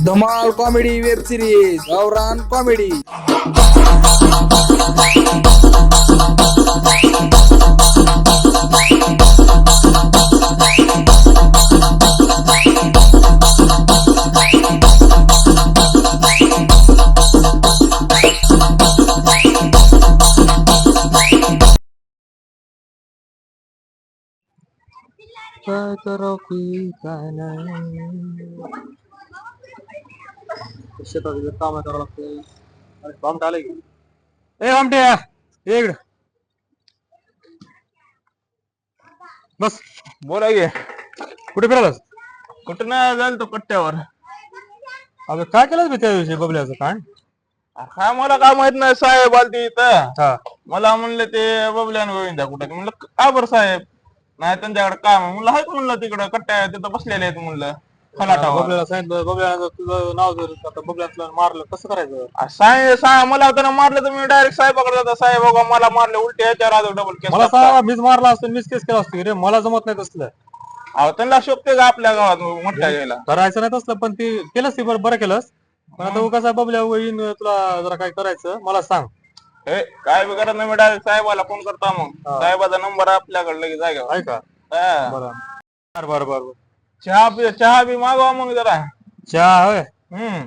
धमाल comedy web series गावरान comedy. काय करावं की काय नाही शेतात काम करावं लागतं. अरे बामट आलंय की ए बामटे ये इकडं बस. बोला की कुठे फिरायलास? कुठं नाही जाईल तो कट्ट्यावर. अगं काय केलंस मी त्या दिवशी बबल्याचं काय? हा मला काय माहित नाही साहेब आलती इथं. हा मला म्हणलं ते बबल्यान गोविंदा कुठं म्हणलं का बरं साहेब नाही त्यांच्याकडे काम आहे. म्हणलं आहेत म्हणलं तिकडं कट्ट्या तिथं बसलेले आहेत म्हणलं खलाटावर. बबल्याला सांगितलं बबल्याला तुझं नाव जर आता बबल्याला मारलं कसं करायचं? साहेब मला त्यानं मारलं तर मी डायरेक्ट साहेबाकडे जातो. साहेब बघा मला मारले उलटे ह्याच्यावर आलो डबल केस. मला सांगा मीच मारला असतो मीच केस केला असतो रे. मला जमत नाही तसलं. अहो त्यांना शोभते का आपल्या गावात मोठ्या गेला करायचं नाही तसलं पण ती केलंस ती बरं केलंस. पण आता कसा बबल्या होईन तुला जरा काय करायचं मला सांग. हे काय बी करत नाही मी डायरेक्ट साहेबाला फोन करता मग साहेबाचा नंबर आपल्याकडे लगेच जागेवर. आहे का? हा. बरं बरं बरं चहा बी मागवा मग जरा. चहा होय हम्म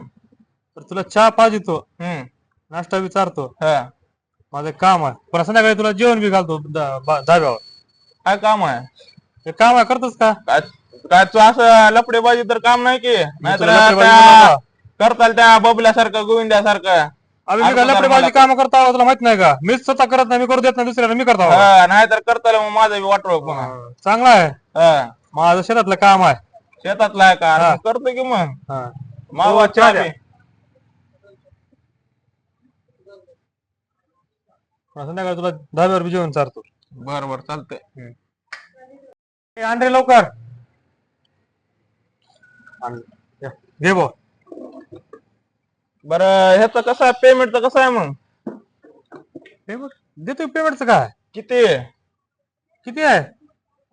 तर तुला चहा पाहिजे तो हम्म नाश्ता विचारतो. हा माझं काम आहे पण संध्याकाळी तुला जेवण बी घालतो धाब्यावर. काय काम आहे? हे काम आहे करतोस का? काय काय तू असं लपडेबाजी तर काम नाही की नाहीतर तुला लफडेबाजी त्या म्हणतो करताल त्या बबल्यासारखं गोविंद्यासारखं. आम्ही मी लफडेबाजी काम करता तुला माहित नाही का? मीच स्वतः करत नाही मी करू देत नाही दुसऱ्याला मी करतो. नाहीतर करताल मग माझं बी वाटोळ पुन्हा. चांगला आहे हा. माझं शेतातलं काम आहे. शेतातला आहे का? हा. मग करतो की मग हा. मावा चहा बी. संध्याकाळी तुला धाब्यावर बी जेवण चारतो. बर बर चालतंय. आणरे लवकर घे बो. बर ह्याचं कसं आहे पेमेंटचं कसं आहे मग? पेमेंट देतो पेमेंटचं काय किती? किती आहे?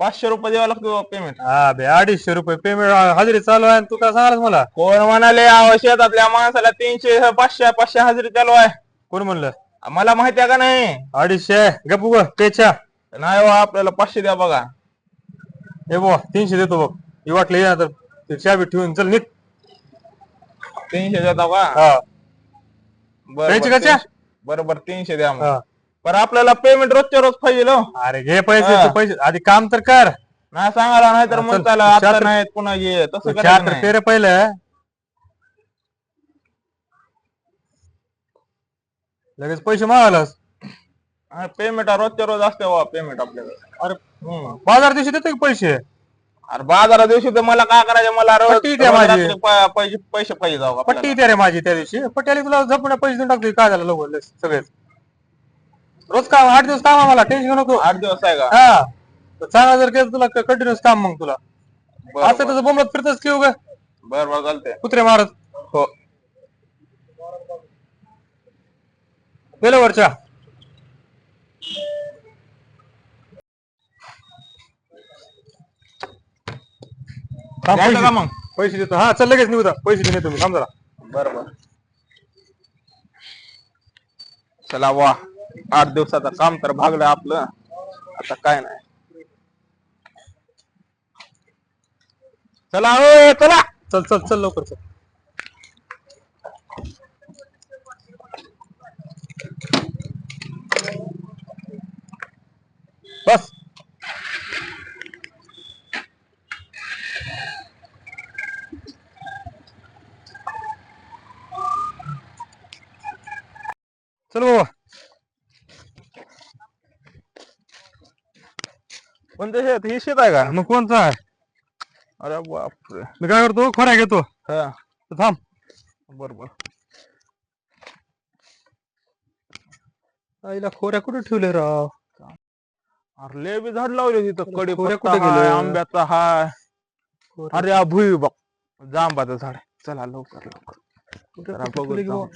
500 रुपये द्यावं लागतो पेमेंट. हा बे 250 रुपये पेमेंट हजेरी चालू आहे. तू काय सांगाल मला? कोण म्हणाले शेतातल्या माणसाला 300 500 हजेरी चालू आहे? कोण म्हणलं? मला माहिती आहे का नाही? 250 गपू ग पेच्या नाही हो आपल्याला 500 द्या बघा. हे बो 300 देतो बघ. ही वाटलं या तर चाबी ठेवून चल निघ. 300 देता का? हा बरोबर बरोबर 300 द्या मग. हा. पण आपल्याला पेमेंट रोजच्या रोज पाहिजे हो. अरे घे पैसे तू पैसे आधी काम तर कर. नाही सांगायला नाही तर चल, मग त्याला आता चार- नाही पुन्हा ये तसं चहा करायचं तर नाही. पेरे पहिलं लगेच पैसे मागायलास. पेमेंट रोजच्या रोज असते बा पेमेंट आपल्याकडे. अरे बाजार दिवशी देतो की पैसे? अरे बाजारा दिवशी तर मला काय करायचं मला रोज पट्टी द्या रोज माझी. रात्री पैसे पैसे पाहिजे जाऊ का पट्टी आपल्याला? येते रे माझी त्या दिवशी. पट्टी आली तुला झपण्या पैसे देऊन टाकतो. काय झालं लवकर सगळेच रोज काम 8 दिवस काम आहे मला टेन्शन घेऊ नको. 8 दिवस आहे का? हा तर चांगला जर केलं तुला कंटिन्युअस काम मग तुला बरं, असं तसं बोंबलत फिरतच की उगा बर बर चालतंय. कुत्रे मारत हो गेलं वरच्या. थांब, द्यायचं का मग? पैसे देतो. हा चल लगेच निघू पैसे देतो मी थांब जरा. बर बर चला वा 8 दिवसाचं काम तर भागलं आपलं. आता काय नाही. चला हो चला. चल चल चल लवकर चल. बस चल बाबा. कोणतं शेत? हे शेत आहे का? मग कोणता आहे? अरे बापरे. मी काय करतो खोऱ्या घेतो. हा थांब बरोबर. आईला खोऱ्या कुठे ठेवले राव? अरे लय बी झाड लावले तिथं. खोऱ्या कडीपत्ता कुठे हाय, गेले? आंब्याचा हाय. अरे हा भुई बघ जांबाचं झाड. चला लवकर लवकर जरा बघू जाऊ.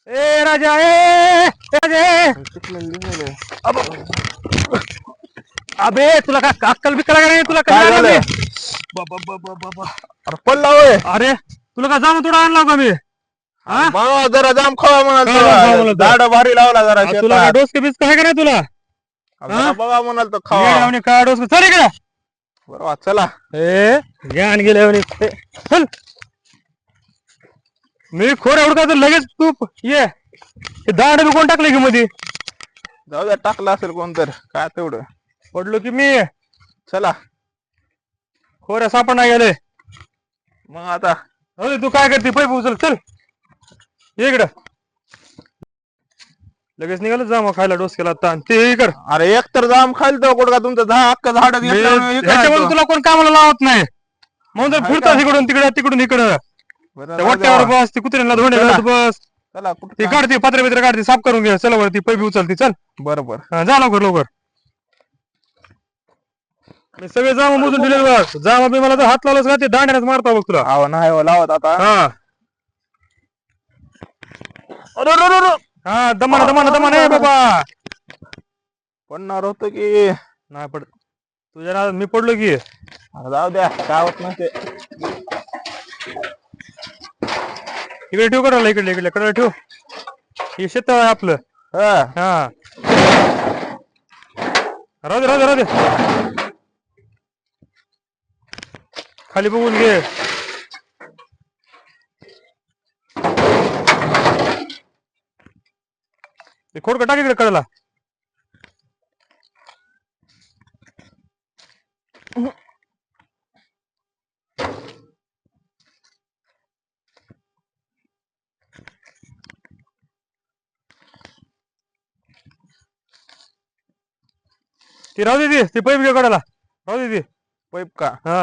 ए राजा ए राजा तिकडे लिहिलंय. अबे तुला काय अक्कल बिक्कल का नाही? तुला काय काय झालं? अरे पडला होय. अरे तुला का जाम थोडा आणला का मी हा? भावा जरा जाम खावा काय जाम खावा म्हणाल म्हणाल तर? दाड भारी लावला जरा आ, तुला का शेतात. डोस बीस काय का नाही तुला जरा बघा म्हणाल तर खावा. येड्यावानी काय डोस चल इकडे बरोबर चला. ए ज्ञान गेल्यावानी ए, चल मी खोर एवढं तर लगेच तू ये दांड बी कोण टाकलं की मध्ये जाऊ द्या टाकला असेल कोणतर काय तेवढं. पडलो की मी चला खोऱ्या सापड नाही गेले मग आता अरे तू काय करते पैप उचल चल ये इकडं लगेच निघाल जा मग खायला डोस केला आता आणि ते हे कर अरे एक तर जाम खायला तो कुठं का तुमचं अख्खं झाड ह्याच्यामध्ये तुला कोण कामाला लावत नाही म्हणून तर हाय फिरतात का? इकडून तिकडं तिकडून इकडं बरं, त्या राहू द्या. वट्ट्यावर बस ती कुत्र्यांना धोंड्याला चला. बस चला कुठं ती काढते पत्रे बित्रे काढते साफ करून घे चला वरती पैप उचलती चल बरोबर. हा, जा लवकर लवकर मी सगळे जामा मोजून दिले बघ जामा बी मला तर हात लावलाच का ते दांड्याच मारता बघ तुला आव नाही हो, लावत आता. हा अरे अरे, अरे, अरे. हा दमान दमान दमान आहे बाबा पडणार होतं की. नाही पड तुझ्या नादात मी पडलो की अरे जाऊ द्या काय होत नसते. इकडे ठेव करायला इकडे इकडे कडे ठेव हे शेत आहे आपलं हा. हा राहू दे राहू दे राहू दे खाली बघून घे ते खोडका टाक इकडे कळला ती राहू दे ती पैप घे कडाला राहू दे ती पाईप का हा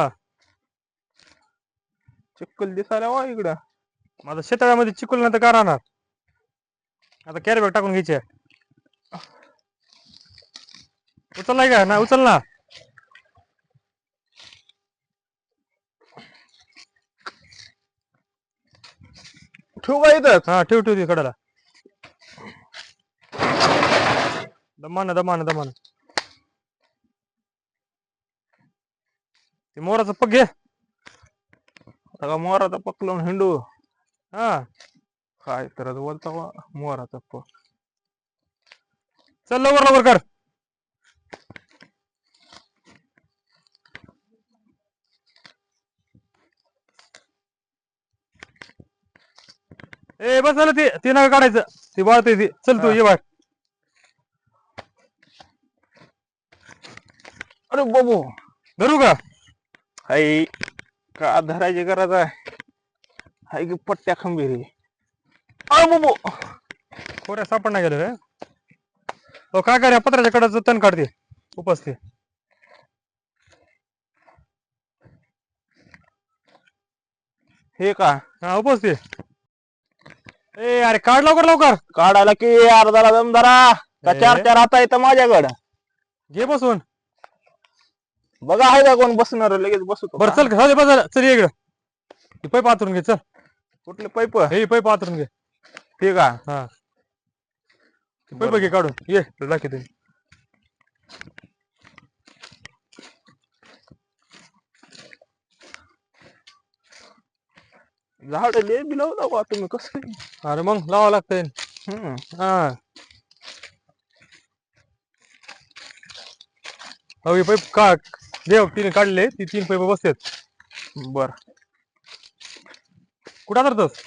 चिक्कल दिसायला वा इकडं. माझा शेताळ्यामध्ये चिकूल नाही तर का राहणार आता कॅरी बॅग टाकून घ्यायची उचललाय का नाही उचल ना ठेवू का इथंच. हा ठेव ठेव ती कडाला दमान दमान दमान ते मोराचं पग घे सगळा मोराचा पक लावून हिंडू. हा काय तर बोलता वा मोराचा पक. चल लवकर लवकर कर ए बस झालं ते नका काढायचं ती बाळते ती चल तू ये बाळ अरे बाबू धरू का हाय का धरायची गरज आहे. हाय की पट्ट्या खंबीर. अरे बाबू खोऱ्या सापड नाही गेलं हो काय कर पत्राच्या कडाचं तण काढते उपसते हे का हा उपसते ए अरे काढ लवकर लवकर काढायला की अर्धाला दम धरा का ए. 4-4 आता येतं माझ्याकडं. घे बसून बघा आहे का कोण बसणार लगेच बसतो बरं चल राहू दे बस झालं चल ये इकडं ती पैप आतरून घे चल कुठले पाईप हे पैप आतरून घे ठीक आहे. हा पैप घे काढून ये दाखवते झाड लय बी लावला बा तुम्ही कसं काय? अरे मग लावावं लागतंय हम्म. हा हो हे पैप का देव तिने काढले ती 3 पैप बसतात बर कुठं आतरतोस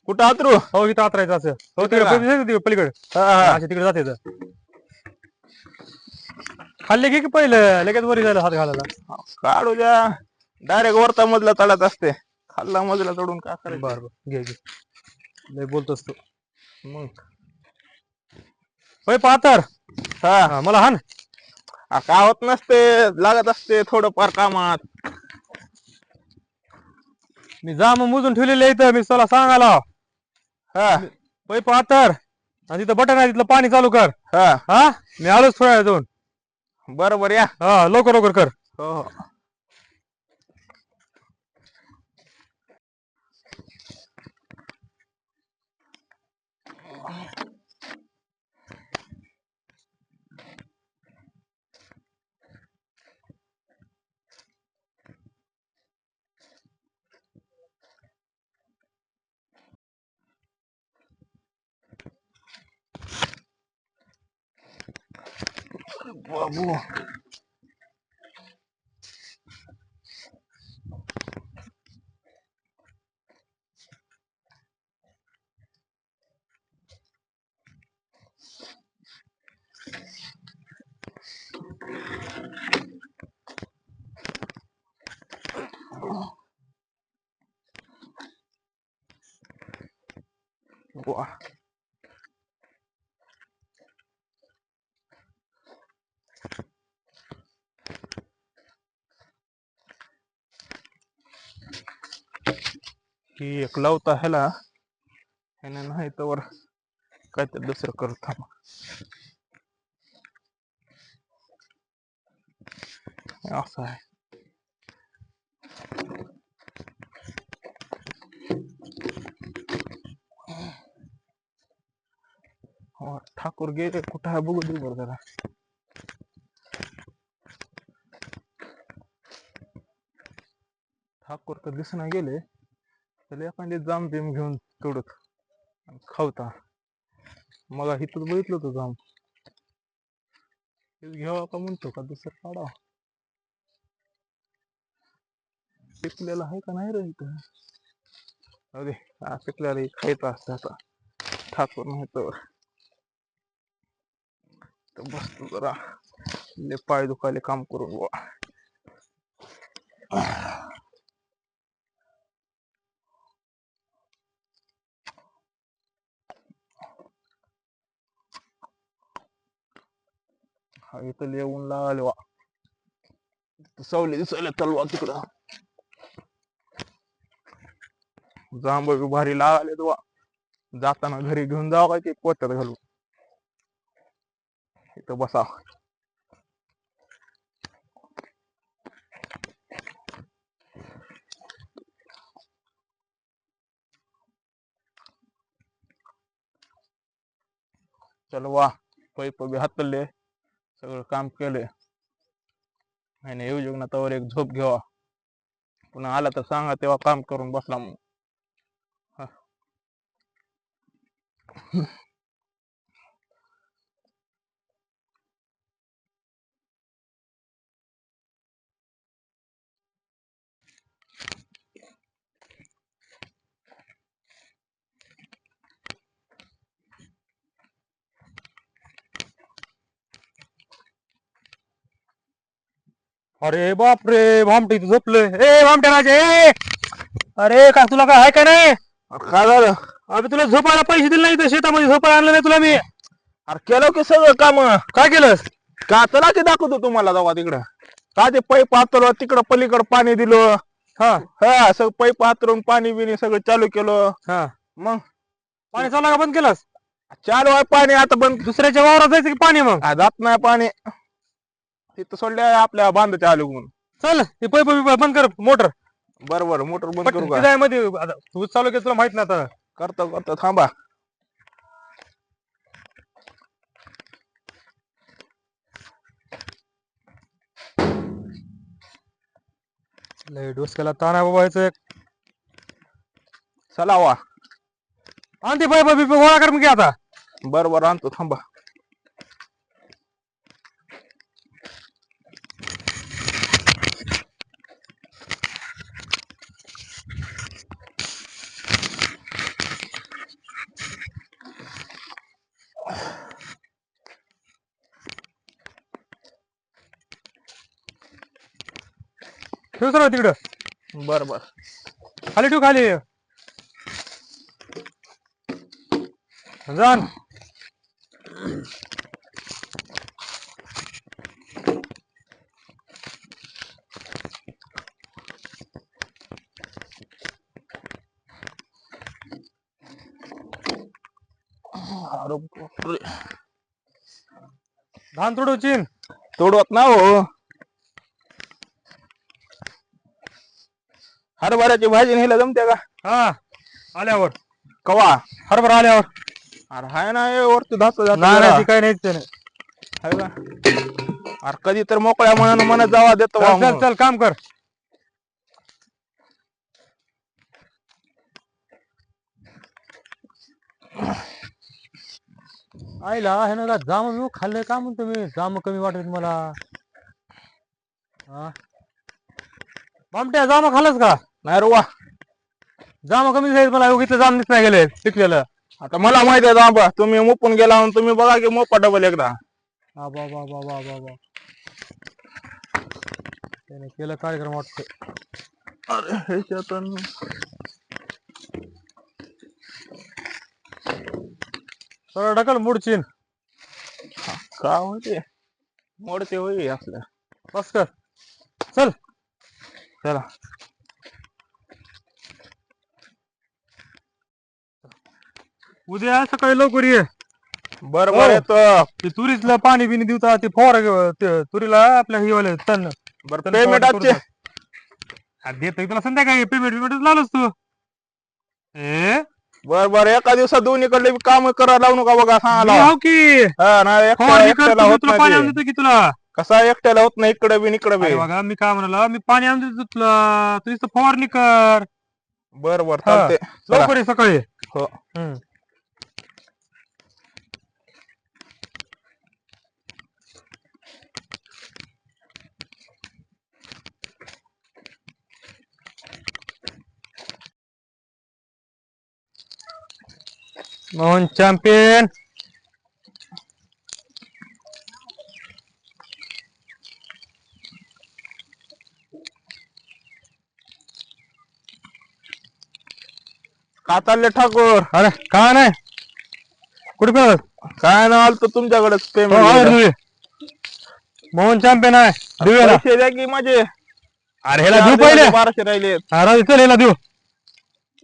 कुठं आतरू. हो इथं आतरायचं असं हो तिकडे तिकडे का? पैप दिसतात तिकडे पलीकडे हा, हा. अशा तिकडे जाते खाल्ले घे की पहिलं लगेच वरी जायला हात घालायला काढू द्या डायरेक्ट वरता मधला तळात असते खाल्ला मधला तोडून काय करायचं. बर बर घे घे लय बोलतोस तू मग पैप आतर हा हा मला हान काय होत नसते लागत असते थोडंफार कामात. मी जा मग मोजून ठेवलेले इथं मी तुला सांगायला हा पैप आतर आणि तिथं बटन आहे तिथलं पाणी चालू कर हा हा मी आलोच थोड्या वेळ जाऊन बरोबर या. हा लवकर लवकर कर हो हो बाबू वा ही एक लावता ह्याला ह्याने नाही तर काहीतरी दुसरं करत थांबा असं आहे हो, ठाकूर गेले कुठं आहे बघू दे बरं जरा ठाकूर तर दिसना गेले त्याला एखादी जाम बिम घेऊन तोडत खावता मग इथं बघितलं होतं जाम हेच घ्यावा का म्हणतो का दुसरं काढा पिकलेला आहे का नाही रे इथं अरे हा पिकलेला खायचं असतं आता ठाकूर नाही तर बसतो जरा ले पाय दुखायले काम करून बुवा हा इथं येऊन लागले वा सावली दिसायला तलवा तिकडं जांब बी भारी लागले वा जाताना घरी घेऊन जावं काय ते पोत्यात घालून इथं बसा चल वा पैप बी हातले सगळं काम केलंय आणि येऊ जगनाथावर एक झोप घ्यावा पुन्हा आला तर सांगा तेव्हा काम करून बसला मग अरे बाप रे भामटे इथं झोपलं ए भामट्या राजे अरे का तुला काय आहे का नाही काय झालं अबे तुला झोपायला पैसे दिले नाही तर शेतामध्ये झोपायला आणलं नाही तुला मी अरे केलं की सगळं काम काय केलंस का चला की दाखवतो तुम्हाला जावा तिकडं का ते पैप हातरलं तिकडं पलीकडं पाणी दिलं हा हा सगळं पैप हातरून पाणी बिणी सगळं चालू केलं हा मग पाणी चालू का बंद केलंस चालू आहे पाणी आता पण दुसऱ्याच्या वावरात जायचं की पाणी मग जात नाही पाणी तिथं सोडले आपल्या बांधाच्या आलू म्हणून चल ते पैप बंद कर मोटर बरोबर मोटर बंद करू का तिथे मध्ये आता तू चालू केलं तुला माहित नाही आता करतो करतो थांबा लय डोसक्याला ताण आहे बाबा याचं एक चला वा आण ते पैप बिप गोळा कर मग आता बरोबर आणतो थांबा ठेव सर तिकडं बरोबर खाली ठेव खाली जाण अरे बापरे. धान तोडवचीन तोडवत ना हो हरभऱ्याची भाजी न्यायला जमते का हा आल्यावर कवा हरभरा आल्यावर अरे हाय ना हे वरती धात नाही ती काही नाही त्याने हाय का अरे कधी तर मोकळ्या मनानं मनात जावा देतो चल चल चल काम कर आईला हे ना जाम मी खाल्लंय का म्हणतो मी जाम कमी वाटत मला. हा बामट्या जाम खाल्लंस का? नाही रे वा. जाम कमी झाले मला उगीच जाम दिसत नाही गेले पिकलेलं. आता मला माहिती आहे आंबा तुम्ही मुपून गेला म्हणून तुम्ही बघा की मोपा डबल एकदा. हा बाबा बाबा बाबा त्याने केलं कार्यक्रम वाटतं. अरे ह्याच्यातून सरळ ढकल मुडचीन. का होते मोडते होई असल्या. बस कर चल. चला उद्या सकाळी लवकर ये. बर हो. बर येतो. ते तुरीला पाणी बिनी देऊता ते फवारा तुरीला आपल्या हिवाले तण बर तण पेमेंट फवारणी आजचे. करून देतोय तुला संध्याकाळी पेमेंट बिमेंट लावलंस तू. ए बर बर एका दिवसात दोन्हीकडले काम करायला लावू नका बघा सांगायला. हो की हा नाही फवारणी एकट्याला करतो होत तुला पाणी नाही आणून ते. देतो की तुला. कसा एकट्याला होत नाही इकडे बी इकडे बी. अरे बघा मी काय म्हणाला मी पाणी आणून देतो तुला तुझी फवारणी कर. बर बर हा चालते. लवकर ये सकाळी. हो मोहन चॅम्पियन. का चालले ठाकूर. अरे काय नाही कुठे पेळ काय ना आलतो तुमच्याकडेच पेमेंट. मोहन चॅम्पियन आहे देऊया. पैसे द्या की माझे. अरे ह्याला देऊ पहिले. 1200 राहिले. राहू चल ह्याला देऊ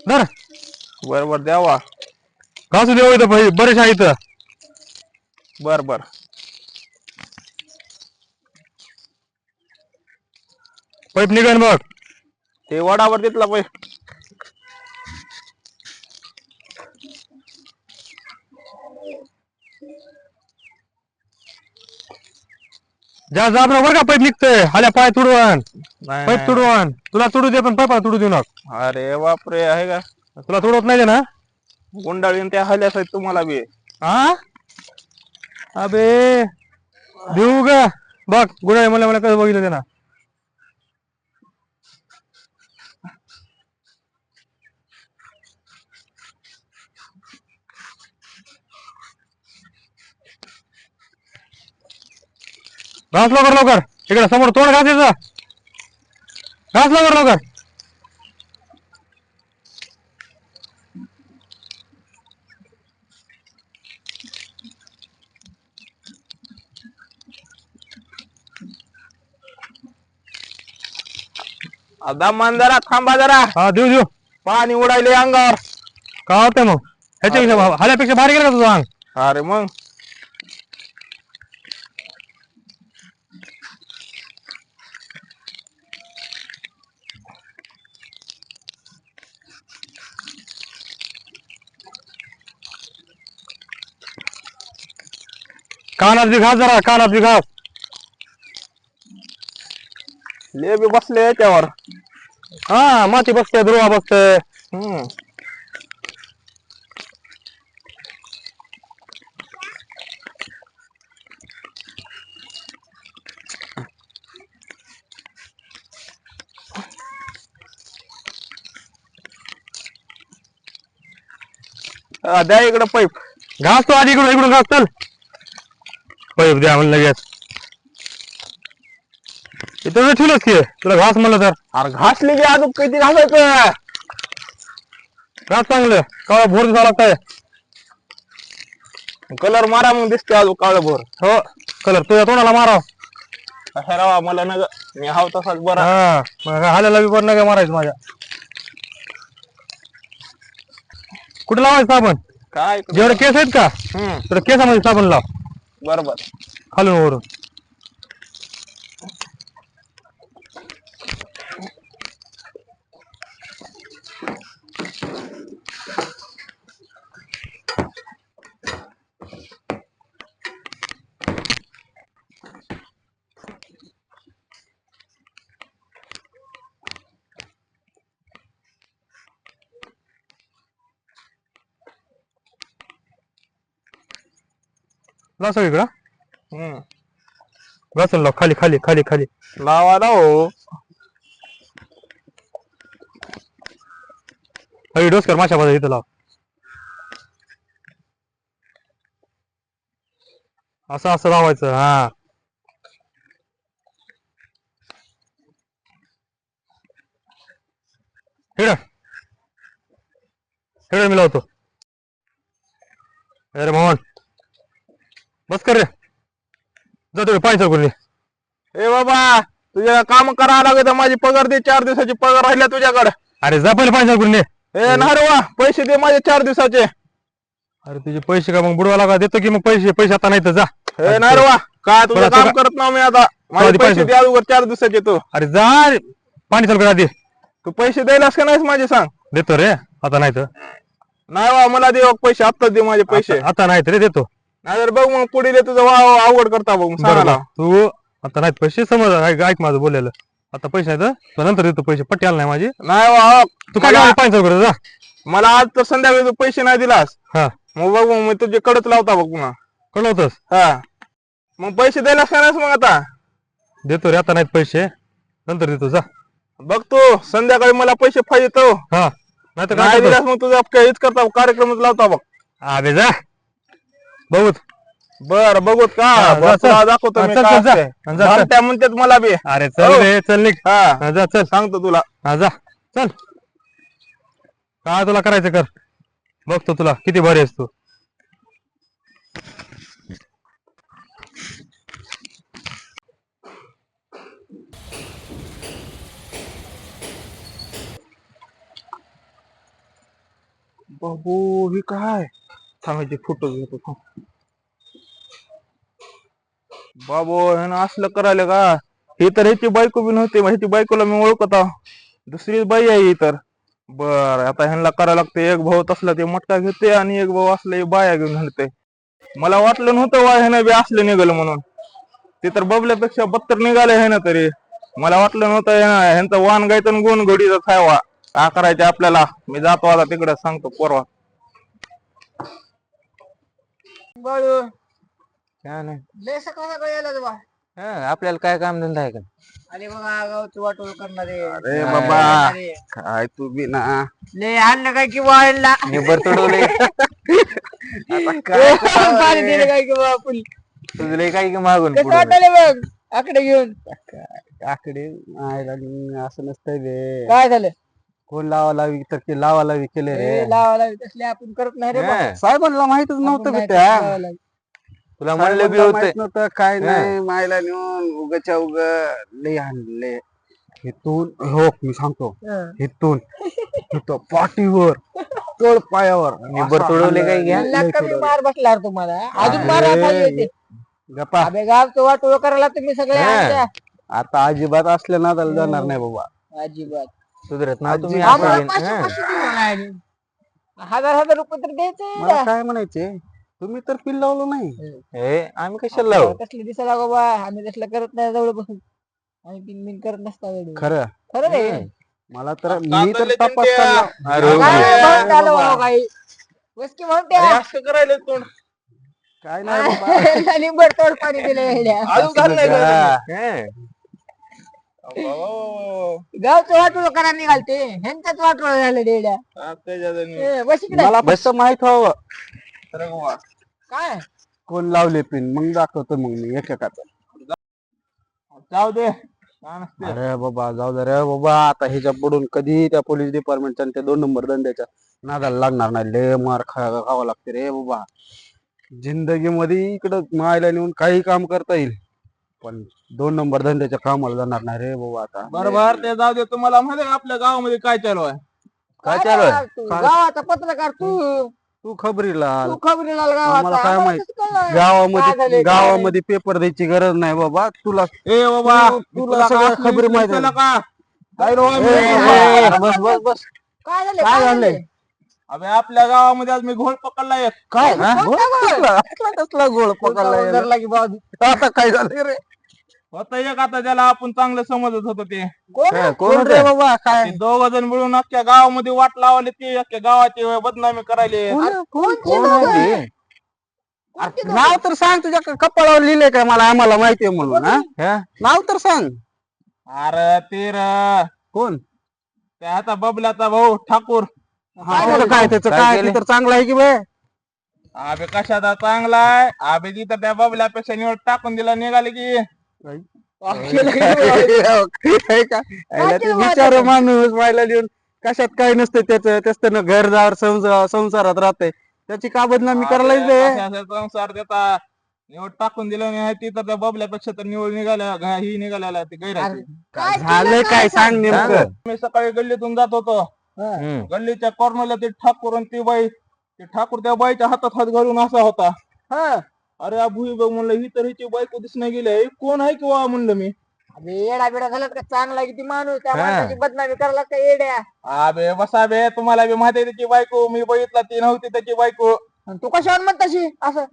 धर. बर बर द्यावा. घासू देऊ इथं भाई बरेच आहे इथं. बर बर पाईप निघन बघ. ते वडावर तिथला पैसे. जा जा बरं का पाईप निघतंय हाल्या पाय तुडवण. नाही, पाईप नाही. तुडवण तुला तुडू दे पण पाईपाला तुडू देऊ नका. अरे बापरे आहे का. तुला तुडवत नाही दे ना. गुंडाळीन त्या हल्यास तुम्हाला बी. हा अबे देऊ ग बघ गुन्हा मला मला कसं बघितलं त्याला. घास लवकर लवकर इकडे समोर तोंड घास याचा. घास लवकर लवकर. दमान जरा थांबा जरा. हा देऊ देऊ. पाणी उडायले अंगावर. का होतंय मग ह्याच्यापेक्षा हाल्यापेक्षा भारी गेला का तुझा अंग. अरे मग कानात बी घास जरा कानात बी घास. ले बी बसले याच्यावर. हा माती बसते ध्रुवा बसते. हम्म द्या इकडं पाईप. घास तो आधी इकडून इकडून घास चल. पाईप द्या म्हणलं लगेच. इथं ठेवलंच की तुला घास म्हणलं तर. अरे घासले की अजून किती घासायचं. घास चांगलं काळा भोर दिसावं लागतंय. कलर मारा मग दिसते अजून काळ भोर. हो कलर तुझ्या तोंडाला माराव. अशा रावा मला न मी हाव तसाच बरा. हा मग हाल्याला बी पण नका मारायचं माझ्या. कुठे लावायचं साबण. काय जेवढे केस आहेत का तर केसामध्ये साबण लाव बरोबर. खालून वरून. जा सगळीकडं हम्म. घासून लाव खाली खाली खाली खाली लावा लाव. डोस कर माशा बाजा इथं लाव असं असं लावायचं हा हेड हेड मी लावतो अरे मोहन बस कर रे जातो पाणी चालू करून ए बाबा तुझ्या काम करावं लागत माझी पगार दे 4 दिवसाची पगार राहिल्या तुझ्याकडे. अरे जा पहिले पाणी चालू करून ए ना रे वा पैसे दे माझे 4 दिवसाचे. अरे तुझे पैसे का मग बुडवायला का देतो की मग पैसे पैसे आता नाही तर जा ए ना रे वा काय तुझं थोडा- काम थोडा- करत ना मी आता माझे थोडा पैसे पैसे- दे अगोदर 4 दिवसाचे. तू अरे जा रे. पाणी चालू कर आधी तू पैसे द्यायलास का नाहीस माझे सांग. देतो रे आता नाही तर नाही वा मला दे पैसे आत्ताच दे माझे पैसे. आता नाही तर रे देतो नाही तर बघ मग पुढे तुझं वा आवड करता बघ सांगायला. बरोबर तू आता नाही पैसे समज ऐक माझं बोललेलं आता पैसे नाही तर नंतर देतो पैसे पट्टी आला नाही माझी नाही वा तू काय मला- पाणी चालू कर जा मला आज तर संध्याकाळी तू पैसे नाही दिलास हा मग बघ मग मी तुझे कडच लावता बघ पुन्हा. कळलं होतंस हा मग पैसे द्यायलास का नाहीस मग आता. देतो रे आता नाहीत पैसे नंतर देतो जा बघ तू संध्याकाळी मला पैसे पाहिजे तो हा नाही तर नाही काय दिलास मग तुझा हेच करता कार्यक्रमच लावता बघ. अबे जा बघू बर बघत का हा, जा, बस चल. तुला दाखवतो हा, मी चल, काय चल, जा. असते. हा, जा, चल. भामट्या म्हणतात मला बी. अरे चल हो. रे चल निघ हा हा, जा चल सांगतो तुला. हा जा चल काय तुला करायचं कर बघतो तुला किती भारी आहेस तू बाबू ही काय सांगायचे फोटो घेतो थांब. बाबू हे ना असलं करायला का ही तर ह्याची बायको बी नव्हती ह्याची बायकोला मी ओळखत आहो. दुसरी बाई आहे ही तर. बर आता ह्यांना करायला लागते एक भाऊ तसला ते मटका घेते आणि एक भाऊ असला बाया घेऊन हलते. मला वाटलं नव्हतं वा ह्यानं बी असलं निघालं म्हणून. ते तर बबल्यापेक्षा बत्तर निघाले हे ना तरी मला वाटलं नव्हतं ह्यांचं वाण गायचं गुण घडीचा खायवा का करायचे आपल्याला. मी जातो आता तिकडे सांगतो परवा. बाळू काय नाही लय सकाळ सकाळी आला बा. आपल्याला काय काम धंदा आहे का अरे बघा गावचं वाटोळ करणारे अरे बाबा काय तू बी ना लय आणलं काय की वाळला निबर तोडवले पाणी दिलं काय की बा आपण तुझले काय की मागून कसं पुढं. वाटायला बघ आकडे घेऊन आकडे असं नसतंय रे काय झालं कोण लावा लावी तर ते लावा लावी केले रे ए, लावा लावी तसले आपण करत नाही रे बा. हा. साहेबांना माहितच आपण नव्हतं नाही का त्या करत लावा लावी. तुला म्हणलं बी होत नव्हतं काय नाही मायला नेऊन उगाच्या उग लय आणले इथून हो मी सांगतो हं. इथून इथं पाठीवर तळ पायावर निबर तोडवले काय घ्या यांना कमी मार बसला रे तुम्हाला अजून मार पाहिजे गप्पा अबे गावचं वाटोळ करायला तुम्ही सगळे हा. आमच्या. आता अजिबात असल्या ना त्याला जाणार नाही बाबा अजिबात सुधरत ना तुम्ही आम्हाला असं पाचशे हा. पाचशे देऊन राहिले. हजार रुपये तर द्यायचे मला काय म्हणायचे तुम्ही तर पिल्ल लावलं नाही हे आम्ही कशाला लावू कसले दिसायला बाबा आम्ही तसलं करत नाही जवळ बसून आम्ही पिन बिन करत नसता वेळ खरं खरं रे मला तर मी तर चाललंय तपास चिमट्या. करणार. अरे काय अरे म्हणून आलं बाबा. बाबा काही वस्की म्हणते अरे असं करायला तोंड काय नाही बाबा लिंबड तोड पाणी दिलं येड्या. अजून घाल नाही का तुम्ही? हा. अहो, गावचं वाटोळ करा निघालते ह्यांच्याच वाटोळ झालं डेड्या हा, त्याच्या जाणी. बस इकडे मला फक्त माहित हवं अरे बाबा. काय कोण लावले पिन मग दाखवतो मग मी एकेकाचं जाऊ दे काय नसते. अरे बाबा जाऊ दे रे बाबा आता ह्याच्या पुढून कधी त्या पोलीस डिपार्टमेंटच्या आणि त्या 2 नंबर धंद्याच्या नादाला लागणार नाही लय मार खावा लागते रे बाबा जिंदगी मध्ये इकडं मायला नेऊन काही काम करता येईल पण 2 नंबर धंद्याच्या कामाला जाणार नाही रे बाबा आता बरोबर ते जाऊ दे तुम्हाला माहिती आहे का आपल्या गावामध्ये काय चालू आहे. काय चालू आहे? रे तू? गावाचा पत्रकार तू तू खबरीला तू खबरीला मला गावाचा काय आम्हाला माहित? कसं कळलं? काय गावामध्ये झालंय, गावामध्ये पेपर द्यायची गरज नाही बाबा तुला ए बाबा तुला तुला सगळ्या काय खबरी माहिती आहे. दिसलं का काय रो आम्ही? ए, बस बस बस काय झालं काय झालंय? अबे आपल्या गावामध्ये आज मी घोळ पकडला एक. काय हा? कसला गोळ पकडला धरला की बाजू आता काय झालं रे होतं एक आता ज्याला आपण चांगलं समजत होतो ते कोण कोण रे बाबा काय 2 जण मिळून अख्ख्या गावामध्ये वाट लावले ते अख्ख्या गावाची बदनामी करायले. कोण आहे ते? कोणती नाव तर सांग, तुझ्या कपाळावर लिहिलंय काय मला आम्हाला माहितीये म्हणून हा? हा? नाव तर सांग. अरे ते कोण? आता बबलाचा भाऊ ठाकूर. हा, एवढं काय त्याचं काय काय केलंय? ते तर चांगलं आहे की बे. आबे कशाचा चांगलाय आबे तिथं त्या बबल्यापेक्षा निवड टाकून दिला निघाले की हे का? याला ते बिचारं माणूस व्हायला लिहून कशात काय नसतं त्याचं ना घरदार संसारात राहतंय, त्याची का बदनामी करायला बे? कशाचा संसार देता निवड टाकून दिलं नाही तिथं त्या बबल्यापेक्षा तर निवड निघाल्या ही निघाल्या ते गैराचे. काय झालंय काय सांग नेमकं. मी सकाळी गल्लीतून जात होतो, हम्म. गल्लीच्या कॉर्नरला ते ठाकूर आणि ती बाई, ते ठाकूर त्या बाईच्या हातात हात घालून असा होता. अरे भुई बघ म्हणलं ही तर हिची बायको दिसण्या गेली, कोण आहे किंवा म्हणलं मी. अबे येडा बिडा झाला का चांगला किती माणूस त्या माणसाची बदनामी करायला का येड्या. अबे बसा बे, तुम्हाला बी माहिती आहे त्याची बायको, मी बघितला ती नव्हती त्याची बायको. आणि तू कशावर म्हणताशी असं.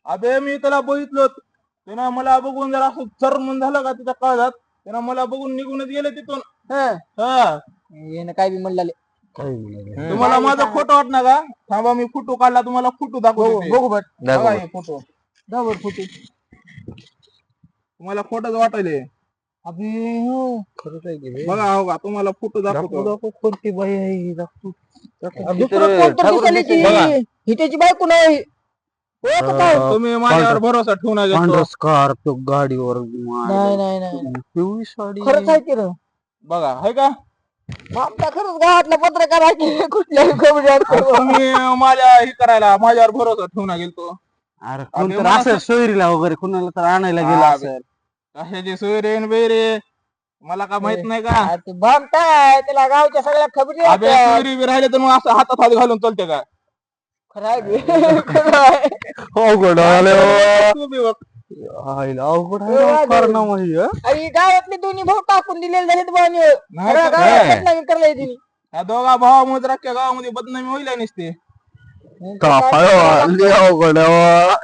अबे मी त्याला बघितलं, त्यानं मला बघून जरा असं चर्मन झालं का तिच्या काळजात, त्यानं मला बघून निघूनच गेले तिथून. हा येणं काय बी म्हणले. तुम्हाला माझा फोटो वाटणार का? थांबा मी फोटो काढला, तुम्हाला फोटो दाखवतो. बघू बघ बघा हे फोटो, दावर फुटू. तुम्हाला फोटोच वाटायले. अबे हो. बघा हो का, तुम्हाला फोटो दाखवतो. कोणती बाई आहे ही? दाखव. दुसरं कोण तर दिसली की बघा. ही त्याची बायको नाही. हो का काय? तुम्ही माझ्यावर भरोसा ठेवू नका. पांढरा स्कार्फ गाडीवर नाही नाही नाही पिवळी साडी. खरंच आहे की रे. बघा हाय का, आमचा खरंच गावातला पत्रकार आहे की कुठल्याही खबरी तुम्ही माझ्या हे करायला माझ्यावर भरोसा ठेवू नका गेलतो. अरे कोण तर असं सोयरीला वगैरे कुणाला तर आणायला गेला हा, असेल. कशाची सोय रे न बे रे, मला का माहित नाही का? भामटाय त्याला गावच्या सगळ्या खबरी अबे आहेत. सोयरी बी राहिले तर मग असं हातात हात घालून चालते का? खरं आहे बे. खरं आहे. अवघड आले हो. तू बी बघ. आईला अवघड आहे राव कारनामा ही, हं? आणि गावातले दोन्ही भाऊ टाकून दिलेले झालेत बाणी. नाही तर गावात काय? बदनामी करायला तिने. या दोघा भावामुळे अख्ख्या गावामध्ये बदनामी होईल नसते. लय अवघड आहे हो.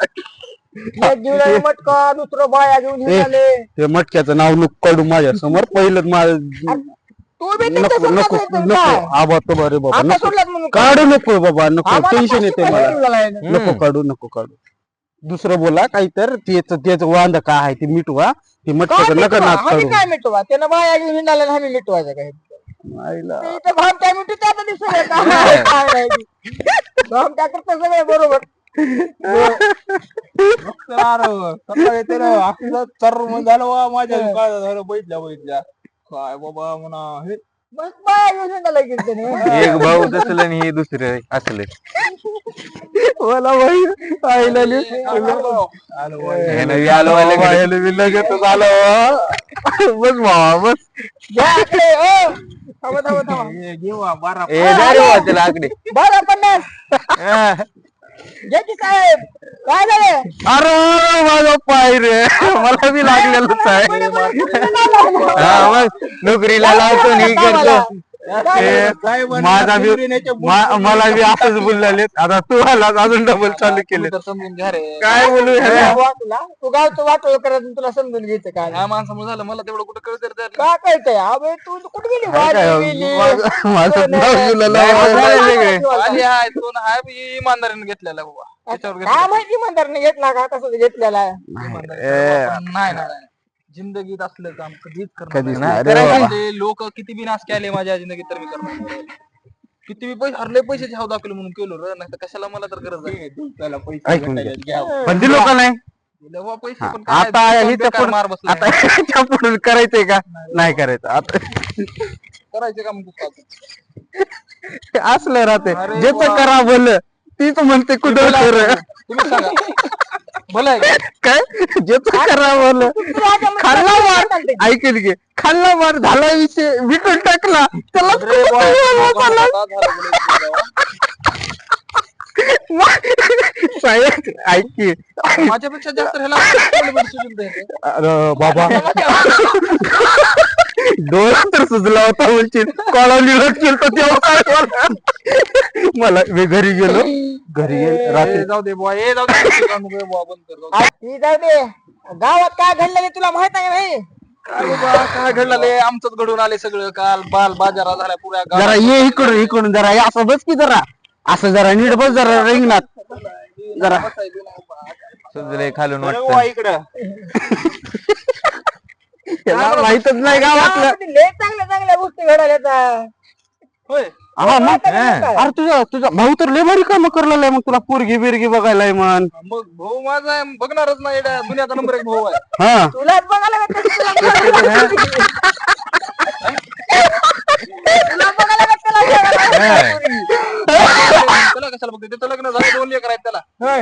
एक जीवनाने मटका दुसरं बाया घेऊन निघाले. ते मटक्याचं नाव नको काढू माझ्या समोर. पहिलं तू बी नको त्याच्या नको सोबत नको काय? आबा तो बरे बाबा आता नको सोडलात म्हणून काढू नको बाबा, नको आम्हाला टेन्शन येते पाचशे मला. पैसे लागले. नको काढू नको काढू. दुसरं बोला काही तर त्याच वांद काय आहे ते मिटवा. ते काय मटक्याचं नका मिटवा? नाच आम्ही काढू. काय मिटवा? त्यानं बाया घेऊन हिंडायला आणि आम्ही मिटवायचं काय? आईला. ते इथं भामट्या मिटू त्यात दिसत काय नाही. भामट्या करता सगळे बरोबर. सकाळी त्यानं आपलं चर्म झालं वा माझ्या काळजात झालं बैठल्या काय बाबा म्हणा हे. मग बाया घेऊन हिंडायला गेलं त्याने. एक भाऊ दसलं आणि हे दुसरे असले. मला बाई आईला लय- लगेचच आलं. बस भावा बस. घ्या इकडे, हो. थांबा, थांबा, थांबा. हे घेवा बारा ए जा रे बुवा त्याला आकडे. बरं 50. घ्या की साहेब. काय झालं? अरे माझा पाय रे, मला बी लागलेलंच आहे. हा मग नोकरीला लावतो आणि हे करतो. माझा बी मला बी असंच बोलले. आता तू आलास अजून डबल चालू केले. समजून घ्या रे. काय बोलू ह्याला? तू गावचं वाटोळ करायचं तुला समजून घ्यायचं काय ह्या माणसामुळे झालं, मला तेवढं कुठं कळत रे. का कळतंय? अबे तू कुठे गेली? काय वारी गेली. माझं बाजूला नाही, लावा. नाही, वेगळे. आली आहे, तो आहे बी इमानदारीने घेतलेला बाबा. त्याच्यावर काय माहिती म्हणतात घेतला का तसंच घेतलेला आहे. नाही नाही जिंदगीत असलं काम कधीच कधीच करणार नाही. अरे बाबा. लोक किती बी नाश केले माझ्या जिंदगीत तर मी करणार. किती बी पैसे हरले, पैशाची हाव दाखवले म्हणून केलो रे, नाही तर कशाला मला तर गरज आहे. त्याला ऐकून घ्या. पैसे पण ती लोक नाही. दिलं बुवा पैसे, हा, पण काय आता बेकार हिच्या पुढं- मार बसला. आता ह्याच्या पुढे करायचंय का? नाही करायचं आता. करायचे का मग तू? असलं राहते अरे ज्याचं वा. करा बोल तीच म्हणते कुठं कर. तुम्ही सांगा भलं आहे का? काय ज्याचं करा बोल खाल्ला मार. ऐकल घे, खाल्ला मार झाला विषय विकून टाकला त्याला. अरे बुवा, झालं बोलायचं. साहेब ऐक की. माझ्यापेक्षा जास्त ह्याला सोडून द्यायचं. अरे बाबा डोळा तर सुजला होता म्हणशील. कॉलनी केलं तेव्हा काय झालं? मला मी घरी गेलो रात्री. ए, जाऊ दे बुवा, ए जाऊ दे बुवा, बंद कर, जाऊ दे. ती जाऊ दे. गावात काय घडलं तुला माहित आहे भाई? काय बाबा, काय घडलं? आमचंच घडून आले सगळं. काल बाल बाजारा झाला पुऱ्या जरा गावात. ये इकडून इकडून जरा ये. असं बस की जरा असं जरा नीट बस जरा रिंगणात. जरा सुजले खालून अरे वाटतं वा इकडं त्याला माहितच नाही गावातलं. गावामध्ये लय चांगल्या चांगल्या गोष्टी घडायला होय हा मग अरे तुझा भाऊ तर लय भारी काम करलेला आहे. मग तुला पोरगी बिरगी बघायलाय म्हण. मग भाऊ माझा आहे, बघणारच नाही एवढ्या दुनियाचा नंबर एक भाऊ आहे. हा तुलाच बघायला भेटतं, तुला बघायला भेटतं, त्याला कशाला बघते त्याचं लग्न झालं 2 लेकर आहेत त्याला. हा.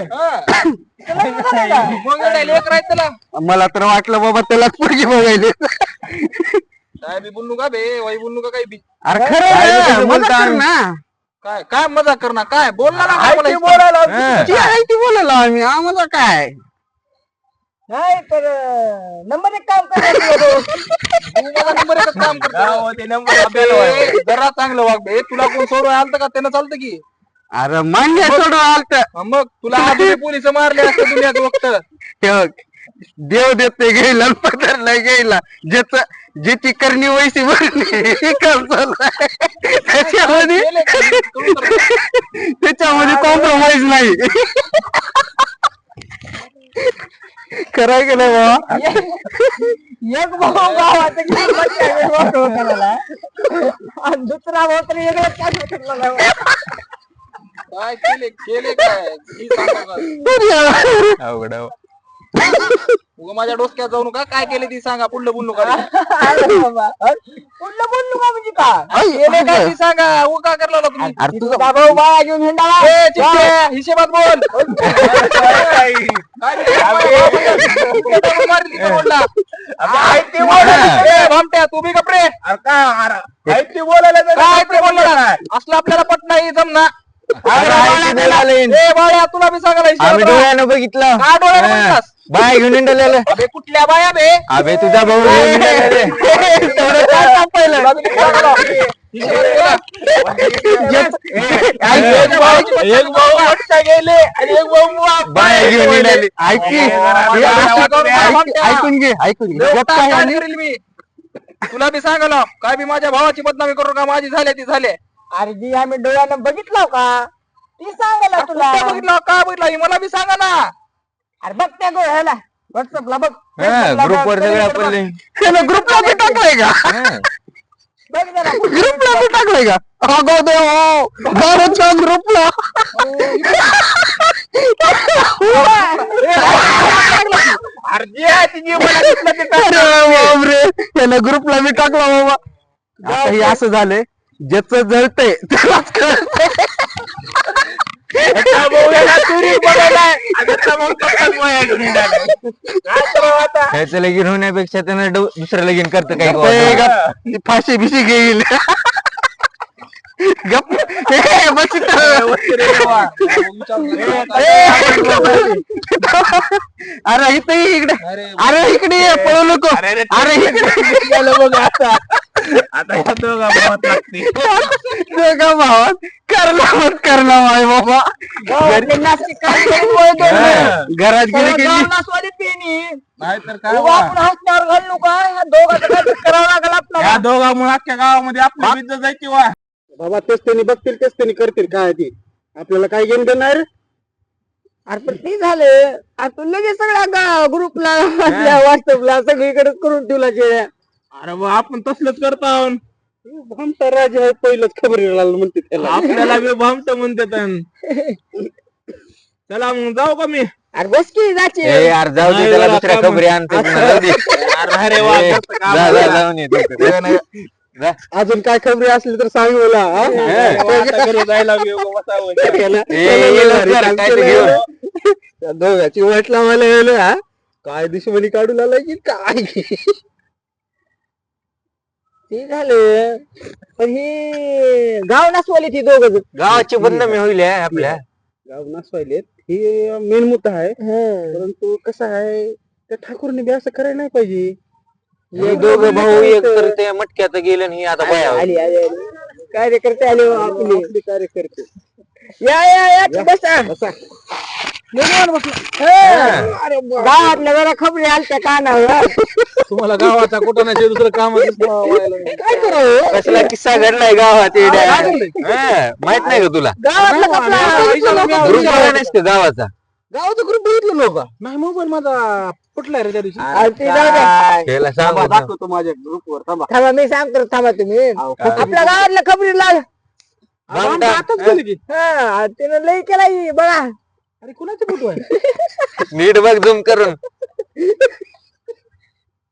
मग एवढ्या लेकर आहेत त्याला. मला तर वाटलं बाबा त्यालाच पोरगी बघायली. काय बी बोलू का बे वाई बोलू का काय बी. अरे खरं मजा कर ना. काय काय मजा करणार काय बोलणार ना आहे ते बोलायला ती आहे ती बोलायला आम्ही आम्हाला काय. नाही तर नंबर एक काम करायचं नंबर एकच काम करतो. गावात नंबर आपल्याला अबे, जरा चांगलं वाग बे. तुला कोण सोडून आलतं का त्यानं चालतं की. अरे मान्य सोडून आलत. मग तुला आधी पोलिस मारले असते दुनियात वक्त. देव देते गेला पदर नाही गेला. ज्याची करणी वैसी भरणी काम चालू आहे. त्याच्यामध्ये कॉम्प्रोमाइज नाही. कराय गेलं बाबा. एक भाऊ गावाचा किती मजा आहे, वाटो करायला. आणि दुसरा भाऊ तरी वेगळंच काय करणार. काय केले काय ही सांगा का? अवघड आहे. उगा माझ्या डोसक्यात जाऊ नका काय केले ती सांगा पुढलं बोलू का. अरे बाबा, कुठलं बोललो का म्हणजे काय केले काय ती सांगा उगा करला तुम्ही. अरे तुझा तुझा भाऊ बाळा घेऊन हिंडावा. ए, चिमट्या, हिशेबात बोल. काय बी चिमट्या मारली तिथं बोलला. ए, भामट्या तू बी कपडे आहे ते बोलायला काय ते बोलला असलं आपल्याला पट नाही जमना. ए बाळ्या तुला बी सांगायला आम्ही हिशेबात राहा. डोळ्यानं बघितलं का डोळ्यानं बघितलास? बाय घेऊन हिंडलेलं अबे कुठल्या बाया बे. अबे तुझा भाऊ घेऊन हिंडलेलं. तुला बी नीट सांगायला. हिशेबात केला. एक भाऊ वाटता गेले आणि एक भाऊ बाय घेऊन हिंडले. ऐकून घे ऐकून घे. गप्प काय आहे आणि करेल मी तुला बी सांगायला काय बी माझ्या भावाची बदनामी करू का माझी झाले ती झाले. अरे जी आम्ही डोळ्यानं बघितलं का ती सांगायला तुला. कुठं बघितलं का बघितलं हे मला बी सांगा ना. अरे बघ त्या गोळ्याला व्हॉट्सअपला बघ. WhatsApp ला ग्रुपवर बघ, सगळं बघ, आपण त्याला ग्रुपला बी टाकलंय का. बघ जरा. ग्रुपला बी टाकलंय का. अगो देव गावाच्या ग्रुपला. अर्जी आहे तिची मला दिसलं ते अरे बापरे त्यानं ग्रुपला बी टाकला बाबा. आता हे असं झालंय ज्याचं जळतंय त्यालाच कळतंय. त्याचा भाऊ याला चोरी बघायला आणि त्याचा भाऊ तसाच वया घेऊन हिंडायला. काय करावं आता ह्याचं लगीन होण्यापेक्षा त्यानं दुसरं लगीन करतं काही ए, गावात. गप. ती फाशी बिशी घेईल. गप हे काय बस इथं. अरे इथं ये इकडे. अरे इकडे ये, पळू नको. अरे इकडे बघ आता या दोघा भावात लागते. दोघा भावात करला आहे बाबा. गावातले नास्तिक काय करून घरात गेली की नासवाली पेनी नाहीतर काय उगा आपण हसण्यावर घालू का ह्या दोघांचं काहीतरी करावं लागेल या आपल्याला. दोघांमुळे अख्ख्या गावामध्ये आपली इज्जत जायची वा. बाबा तेच त्यांनी बघतील तेच त्यांनी करतील काय ते आपल्याला काय घेऊन देणार. अरे पण ते झालं अरे तू लगेच सगळ्या ग्रुपला व्हॉट्सअपला सगळीकडे करून ठेवला जेड्या. अरे बा आपण तसलंच करतो आहोत. भामटा राजा आहे पहिलंच खबर म्हणते त्याला. आपल्याला बी भामट म्हणतात. चला मग जाऊ का मी. अरे बस की जायची. ए यार जाऊ दे त्याला दुसऱ्या खबरी आणतो जाऊ दे. अरे वा ए, घरचं काम जा, आहे. जा, जाऊन ये तिकडे. जा. अजून काय खबरी असली तर सांग मला. हा? आता घरी जायला बी उगा बसावं. त्याला- ए, त्याला ये मला लवकर, सांगतो काय ते ना. घेऊन. त्या दोघांची वाट लावायला गेलो. हा काय दुश्मनी काढू लागला की काय. ते झालं पण ही गाव नसवाली ती दोघं गावाची बदनामी होईल हे आपल्या. गाव नसवायलेत ही मेन मुद्दा आहे. परंतु कसं आहे त्या ठाकूरने बी असं करायला नाही पाहिजे. हे दोघं भाऊ एक तर ते मटक्यात गेलं आणि ही आता बाया आली आली आली. कार्यकर्ते आले हो आपले. आपले कार्यकर्ते या बसा बसा. गावातल्या जरा खबरी आलत्या कानावर. तुम्हाला गावाचा कुठं नाही दुसरं काम काय करावं कसला किस्सा घडलाय गावात येड्या. हा, माहित नाही का तुला गावातला ग्रुप नाहीस का गावाचा. गावाचा ग्रुप बघितलं नव्हता नाही मोबाईल माझा फुटलाय रे त्या दिवशी. ते जाऊ द्या. त्याला सांग थांबा, दाखवतो माझ्या ग्रुपवर थांबा थांबा मी सांगतो थांबा तुम्ही अहो, काय आपल्या गावातल्या खबरी लाग आमचं आताच गेलं की. हा तिनं लई केला ही, बघा अरे कुणाचे फोटो आहे? नीट बघ झूम करून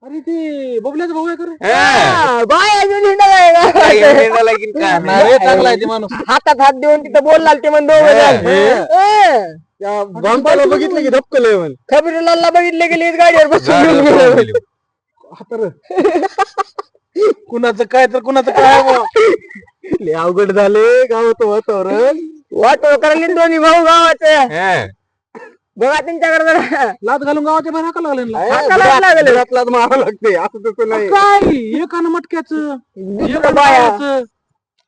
अरे ते बबल्याचा भाऊ आहे का रे? हा. बाय अजून हिंडलाय का? काय मेंढाला की काय? नाही रे, चांगला आहे ते माणूस. हातात हात देऊन तिथं बोलला ते म्हण बांबाला बघितलं की धपकलंय म्हण खबरी लालला बघितले गेले गाडीवर बसून गाडीवर घेऊन गेले. पळून गेली. आता रे. कुणाचं काय तर कुणाचं काय बुवा. लय अवघड झाले गावाचं वातावरण वाटो करायला दोन्ही भाऊ गावाचे हा. बघा त्यांच्याकडे जरा लात घालून गावाच्या बाहेर हाका लागले ना. हाकाला लागले. घरातलाच मारावं लागते असं तसं नाही काय एकानं मटक्याचं दुसरं बाया. बायाचं.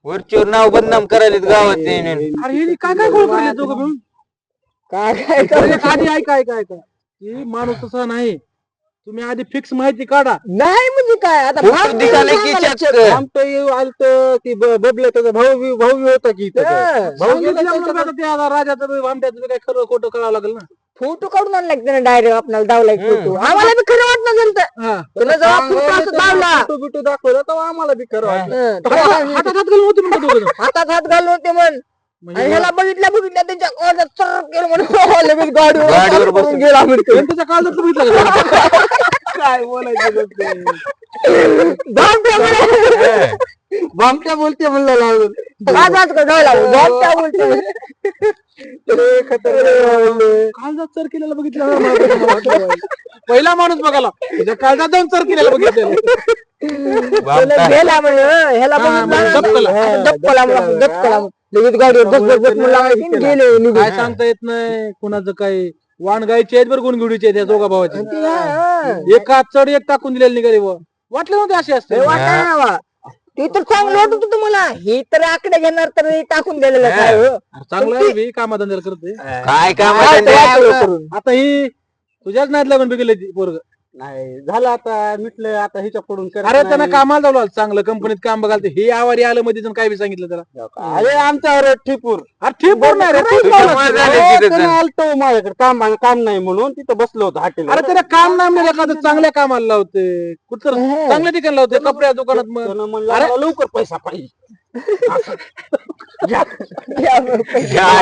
वरचीवर नाव बदनाम करायला गावात ते नेऊन. अरे हे काय काय गोळ करले दोघं मिळून? काय काय अरे आधी ऐका ऐका ऐका की माणूस तसा नाही. तुम्ही आधी फिक्स माहिती काढा. नाही म्हणजे काय आता खूप भाव दिसायला सांगा की लक्षात. चक्कर. आमचं आलत ती बबल्या त्याचा भाऊ बी होता की इथं. भाऊ गेला सांगितलं त्याच्या- म्हणून आता ते आता राजाचं बी, भामट्याचं बी काय खरं खोटं कळावं लागेल ना. फोटो काढून आणला की त्यानं डायरेक्ट आपल्याला दावला एक फोटो आम्हाला बी खरं वाटलं नंतर हा. त्यानं जेव्हा फोटो असं दावला फोटो बिटो दाखवला तेव्हा आम्हाला बी खरं वाटलं हातात हात घालून होते म्हणतात दोघं जण. हातात हात घालून होते म्हण म्हणजे आणि ह्याला बघितल्या त्यांच्या काळजात चर्र केलं म्हणून लगेच गाडीवर गाडीवर चालू करून बसून. गेला म्हणतो. त्यांच्या काळजात बघितलं का? काय बोलायचं भामट्या म्हणे. बामट्या बोलते म्हणलं लावून काळजात का ढळला? भामट्या बोलतो. काळजात चर केलेलं बघितलं. पहिला माणूस बघाला त्याच्या काळजात जाऊन चर केलेलं बघितलं. त्याला गेला म्हणे ह्याला म्हणजे दबकला. दबकला लगेच गाडीवर बस लागायची गेले निघून. काय सांगता येत नाही कुणाचं काय. वाण गायचे आहेत बरं गुणगुडीचे आहेत या दोघा भावाचे. एक हात चढ एक टाकून दिलेली निघाली बुवा. वाटलं नव्हते असे असते. हे वाटायला हवा. ते तर चांगलं वाटत होतं तुम्हाला ही तर आकडे घेणार तर हे टाकून दिलेलं काय हो? चांगलं आहे बी, कामाधंद्याला करते. काय काम काय आहे ते त्यांना? वाटलं करून. आता ही तुझ्याच नाहीत लागून बघितलं ती पोरग. नाही झालं आता मिटलं आता ह्याच्या पडून अरे त्यांना कामाला जाऊ चांगलं कंपनीत काम बघायला हे आवारी आलं मध्ये जाऊन काय बी सांगितलं त्याला. अरे आमच्यावर ठिपूर अरे ठीक बोल नाही रे. तुझी मजा झाली तिथं तर. आलतो माझ्याकडे काम नाही म्हणून तिथं बसलो होतो हॉटेल अरे त्याला काम नाही म्हणजे एखादं चांगल्या कामाला लावते कुठं चांगल्या ठिकाणी लावते कपड्या दुकानात मग. म्हणलं आम्हाला लवकर पैसा पाहिजे घ्या,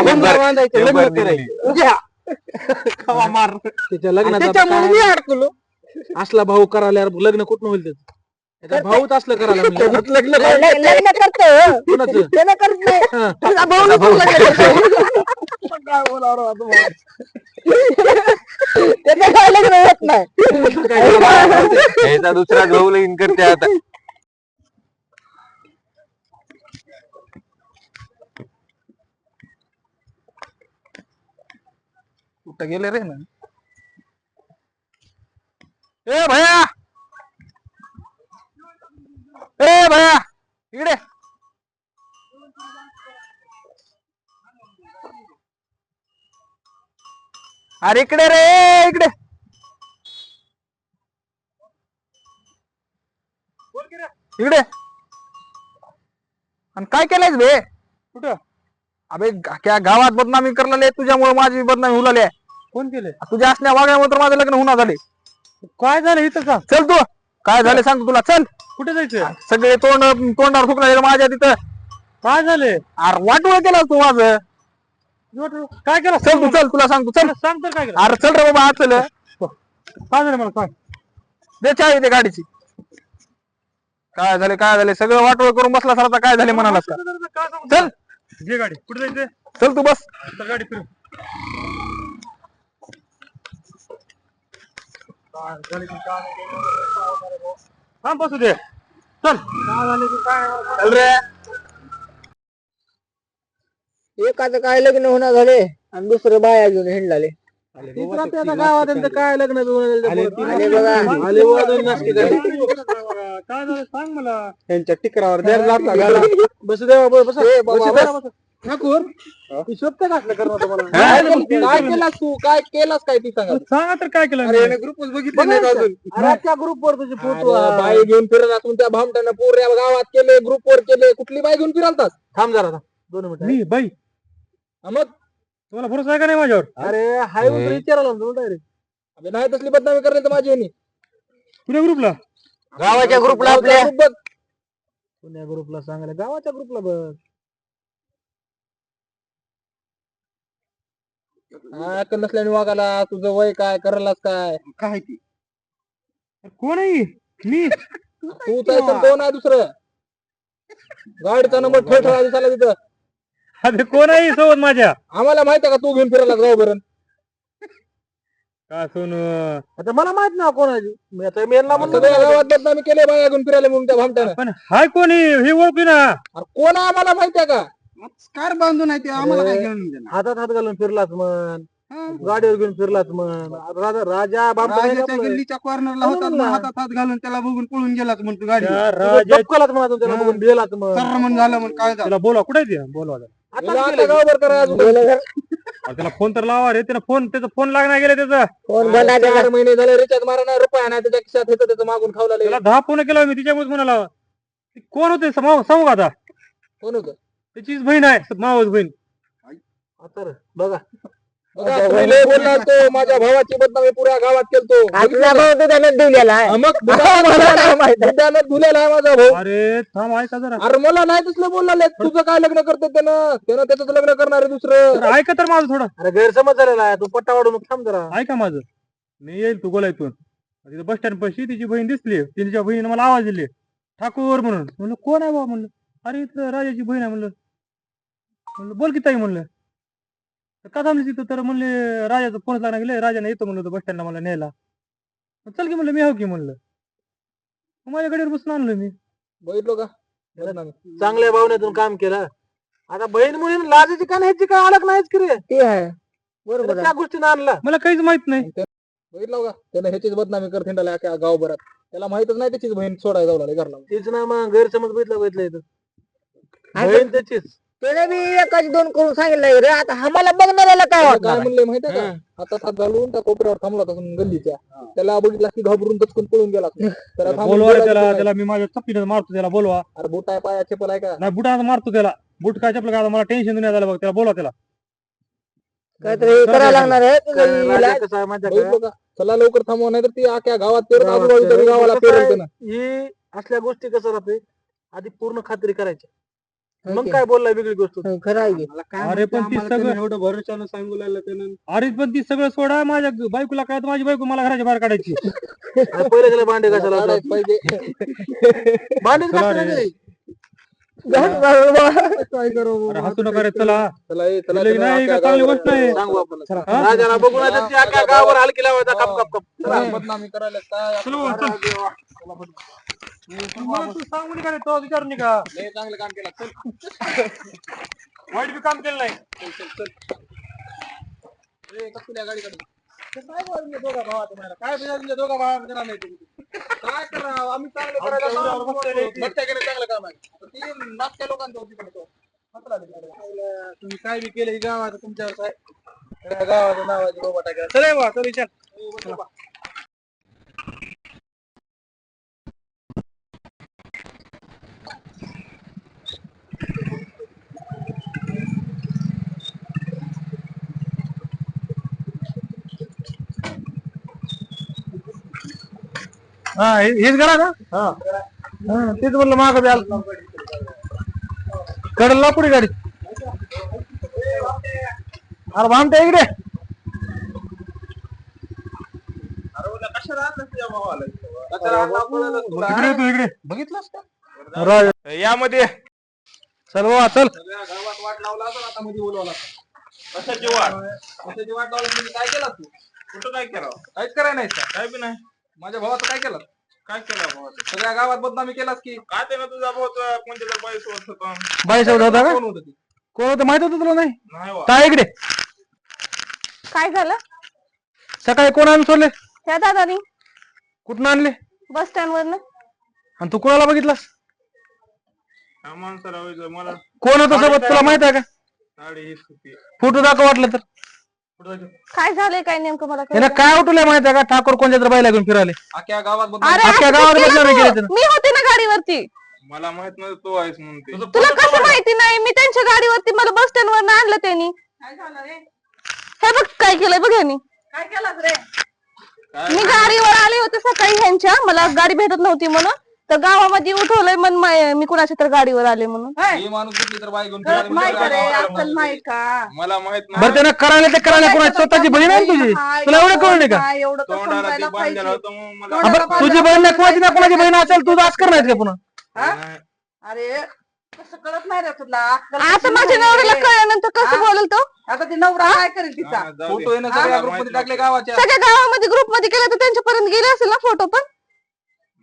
बंगला बांधायचं, लग्न नंबर दिली. करायचं. घ्या. खावा मार त्याच्या लग्नात आता त्याच्यामुळे मी काय अडकलो असला भाऊ करायला यार लग्न कुठं होईल त्याचं. त्याचा भाऊच असलं करायला म्हणलं. लग्न करतो कोणाचं? त्यानं करत नाही हा. तुझा भाऊ नको लग्न करतो. काय बोलावं आता मग? त्याचं काय लग्न होत नाही. काय करावं? ह्याचा दुसरा भाऊ लगीन करते आता. कुठं गेले रे ना. ए भया इकडे. अरे इकडे रे इकडे. इकडे आणि काय केलंयस बे कुठं? अबे क्या गावात बदनामी करलेले तुझ्यामुळे माझी बदनामी होऊ लागली आहे. कोण केले? तुझ्या असण्या वागण्यामुळे तर माझं लग्न होणार झाले. काय झालं इथं का? चल तू काय झाले सांगतो तुला. चल कुठे जायचं? सगळे तोंडावर थुकले माझ्या तिथं. काय झाले? अरे वाटोळ केलं तू माझं. काय केलं? चल तू चल तुला सांगतो. चल सांग तर काय केलं? अरे चल रे बाबा आज चल. काय झालं मला काय? दे चावी दे गाडीची. काय झाले सगळं वाटोळ करून बसला सर. आता काय झाले म्हणाला चल घे गाडी. कुठे जायचं? चल तू बस गाडी फिर. बसू दे. चल चल रे. एकाचं काय लग्न होणार झाले आणि दुसरं बाया घेऊन हिंडलाले. गावात काय लग्न काय झालं सांग मला. त्यांच्या टिकरावर द्यायला लागला घाला. बस दे बाबा, बस. ठाकूर शोभते का असलं करणं तुम्हाला? काय केलास तू? काय केलास काय ती सांगा. सांगा तर काय केलं? अरे ग्रुपच बघितले नाही अजून. रातच्या ग्रुपवर तुझे फोटो बाई घेऊन फिरत असून त्या भामट्यानं पोऱ्या गावात केले ग्रुपवर केले. कुठली बाई घेऊन फिरालतास? थांब जरा 2 मिनिटं. मी बाई मग तुम्हाला भरोसा आहे का नाही माझ्यावर? अरे हाय म्हणून विचारायला ना डायरेक्ट. अबे नाही तसली बदनामी करली तर माझी यांनी. कुठल्या ग्रुपला? गावाच्या ग्रुपला आपल्या group बघ. पुण्या ग्रुपला सांगायला गावाच्या ग्रुपला बघ. हा अक्कल नसल्याने वागायला. तुझं वय काय करायलास काय? काय ती कोण आहे मी? तू तर कोण आहे दुसरं? गाडीचा नंबर ठळठळा दिसायला तिथं. अरे कोण आहे सोबत माझ्या? आम्हाला माहित आहे का तू घेऊन फिरायला गावभरण? का सोन आता मला माहित ना कोणाची मी आता मेनला सगळ्या गावात बदनामी केले बाया घेऊन फिरायला म्हणून त्या भामट्यानं. पण हाय कोणी हे ओळखी ना. अरे कोण आहे आम्हाला माहित आहे का? कार बांधून आहे ते आम्हाला काय घेऊन देणार. हातात हात घालून फिरलाच म्हण गाडीवर घेऊन फिरलाच म्हण राजा बाबा गल्लीच्या कॉर्नरला होता ना हातात हात घालून त्याला बघून पळून गेलाच म्हणतो गाडी राजा म्हणा त्याला बघून गेलाच म्हण झालं म्हण काय झालं त्याला बोला कुठे आहे ते? बोलवा त्याला. आता गावभर करा अजून. अरे त्याला फोन तर लावा रे. त्याला त्याचा फोन लागणार गेला त्याचा. कोण बंद आहे 4 महिने झाले रिचार्ज मारा नाही रुपया नाही त्याच्या खिशात येतं त्याचं मागून खावला त्याला 10 फोन केला मी तिच्यामुळे म्हणाला. ते कोण होते सांगू का आता? कोण होतं? त्याचीच बहीण आहे मावस बहीण. आता बघा बघा, तुम्ही लय बोलला तो माझ्या भावाची बदनामी पुऱ्या गावात केलतो. आपला भाऊ दुधानं दिलेला आहे. मग दुधानं धुलेला आहे माझा भाऊ. अरे थांब ऐका जरा. अरे मला नाही तसलं बोलला. तुझं काय लग्न करते त्यानं त्याचं लग्न करणार आहे दुसरं. अरे ऐका तर माझं थोडं. अरे गैरसमज झालेला आहे तू पट्टा वाढून थांब जरा ऐका माझं. मी येईल तू गोलायतून तिथं बस स्टँड पाशी तिची बहीण दिसली. तिच्या बहिणीने मला आवाज दिली ठाकूर म्हणून. म्हणलं कोण आहे बाबा? म्हणलं अरे इथं राजाची बहीण आहे. म्हणलं बोल की ताई म्हणलं. का थांबली तिथं? तर म्हणले राजाचा फोन लागला गेले. राजाने येतो म्हणलं बस स्टँडला मला न्यायला. चल की म्हणलं मी हो की म्हणलं. माझ्या गाडीवर बसून आणलं मी. बघितलो का बदनामी. चांगल्या भावनेतून काम केलं. आता बहीण म्हणून लाजाची का ह्याची काय अलग नाहीच की रे ते आहे बरोबर आहे. त्या गोष्टीनं आणला मला काहीच माहित नाही. बघितलं का त्यानं ह्याचीच बदनामी कर थिंडाला अख्या गावभरात. त्याला माहितच नाही त्याचीच बहीण सोडायला जाऊ लागली घरला. तीच ना मग गैरसमज बघितलं इथं आता बहीण त्याचीच त्याने बी एकाच दोन करून सांगितलंय रे. आता आम्हाला बघणाऱ्याला काय काय वाटणार? म्हणलंय माहितीये का? हातात हात घालून त्या कोपऱ्यावर थांबला होता गल्लीच्या. त्याला बघितला की घाबरून दचकून पळून गेला. त्याला थांबून बोलवा रे बोलायचं त्याला. नाही. त्याला मी माझ्या चप्पीने मारतो. त्याला बोलवा. अरे बोट आहे पाया चप्पल आहे का? नाही बुटानं मारतो त्याला. बुट काय चपलं काय मला टेन्शन देण्यात आलं बघ. त्याला बोलवा त्याला. काहीतरी करायला लागणार आहे तुझं राजा इलाज. कसं आहे माहिती आहे बघितलं का? चला लवकर थांबवा नाही तर ती अख्या गावात पेरत गावात आजूबाजूच्या पेरेल. गावाला कसं पेरेल आहे? त्यानं. ही असल्या गोष्टी कसं राहते आधी पूर्ण खात्री करायची मग ओके. काय बोललाय वेगळी गोष्ट खरं आहे की. अरे पण ती सगळं एवढं भरोशानं सांगू लागलं त्यानं अरे पण ती सगळं सोडा. माझ्या बायकोला काय माझी बायको मला घराच्या बाहेर काढायची. पहिले त्याला भांडे कशाला लावतात? काढायला पाहिजे. भांडेच चला घासतात रे. रे. काय करू? अरे हसू नका रे. चला चला ये, चला लई चला, नाही अख्ख्या का चांगली गावाला गोष्ट आहे. सांगू आपण हा? राजाला बघून आता ती अख्ख्या गावावर हलकी लावायचा कप कप कप चला. बदनामी करायला काय? चल बाबा, चल. तू सांगू नका रे. तो विचारू नका. लय चांगलं काम केलं. चल. वाईट बी काम केलं नाही. ए, कसल्या गाडीकडे? काय बोलला तुमच्या दोघा भावाचं मला? काय बोलला तुमच्या दोघा भावाचं जरा नाही तुम्ही? काय करावं? आम्ही चांगलं करायला आमच्या लावलं. उद्यावर बसलेले आहे. बट्ट्या केलं चांगलं काम आहे. पण ती नाचत्या लोकांचं होती तिकडे तो. हसला तिकडे. तुम्ही काय बी केलं गावाचं तुमच्यावर काय सगळ्या गावाचं नावाची बोबा टाकला चल बा चल विचार हा हेच करा का? हा तेच म्हणलं मागं बी आलं. कडला पुढे गाडी. अरे भामट्या इकडे. इकडे येतो, इकडे. बघितलंस का? यामध्ये चल बाबा चल. गावात वाट लावला असेल आता मध्ये बोलवला कशाची वाट? कशाची वाट लावली म्हणजे काय केलं तू कुठं काय केलं? काहीच करायला नाही का काय बी नाही. माझ्या भावाचं काय केलं काय केलं भावाचं? सगळ्या गावात बदनामी केलास की काय ते ना तुझा भाऊ कोणत्या तर बाई सोबत होता. बाई सोबत होता का? कोण होतं ती कोण होतं माहित होतं तुला? नाही नाही वा. काय इकडे काय झालं? सकाळी कोण आणून सोडले? ह्या दादानी कुठून आणले? बस स्टँड वरनं. आणि तू कोणाला बघितलास? हा माणसाला व्हायचं मला. कोण होतं सोबत तुला माहित आहे का? साडी हीच होती. फोटो दाखव वाटलं तर. कुठं जायचं? काय झालंय काय नेमकं मला त्याला कळलं. काय उठवलंय माहित आहे का? ठाकूर कोणत्या तर बाईला घेऊन फिरायले. अख्ख्या गावात बदनामी अरे अख्ख्या असं गावात केलं बदनामी तू. केली त्यानं. मी होते ना गाडीवरती. मला माहित नव्हतं तो आहेस म्हणून ते. तुला कसं माहिती नाही? मी त्यांच्या गाडीवरती मला बस स्टँड वरनं आणलं त्यांनी. हे बघ काय केलंय बघ यांनी. काय केलं रे? मी गाडीवर आले होते सकाळी ह्यांच्या, मला गाडी भेटत नव्हती म्हणून, तर गावामध्ये उठवलंय मन मी कुणाच्या तर गाडीवर आले म्हणून. ही माणूस कुठली तर बाई घेऊन कळत फिरायला नाही का रे? मिळाली. अक्कल नाही का? मला माहित बरं नाही त्यानं करायला ते करायला कोणाची स्वतःची बहीण आहे ना तुझी, तुला एवढं कळू नये का? काय एवढं तर तोंडाला समजायला ती बांधलेलं पाहिजे. होतं मग मला तोंडाला बरं, तुझी बहीण नाही कोणाची ना कोणाची बहीण असेल, तुझं आज करणार का पुन्हा? हा? नाही. अरे कसं कळत नाही रे तुला? अक्कल आता कशी माझ्या नाही नवऱ्याला रे? कळल्यानंतर कसं हा? बोलल तो? आता ती नवरा काय करेल तिचा? हा, जाऊ दे. फोटो येणं सगळ्या मला ग्रुप माहित मध्ये टाकले नव्हतं. गावाच्या. सगळ्या गावामध्ये ग्रुप मध्ये केलं तर त्यांच्यापर्यंत गेले असेल ना फोटो पण.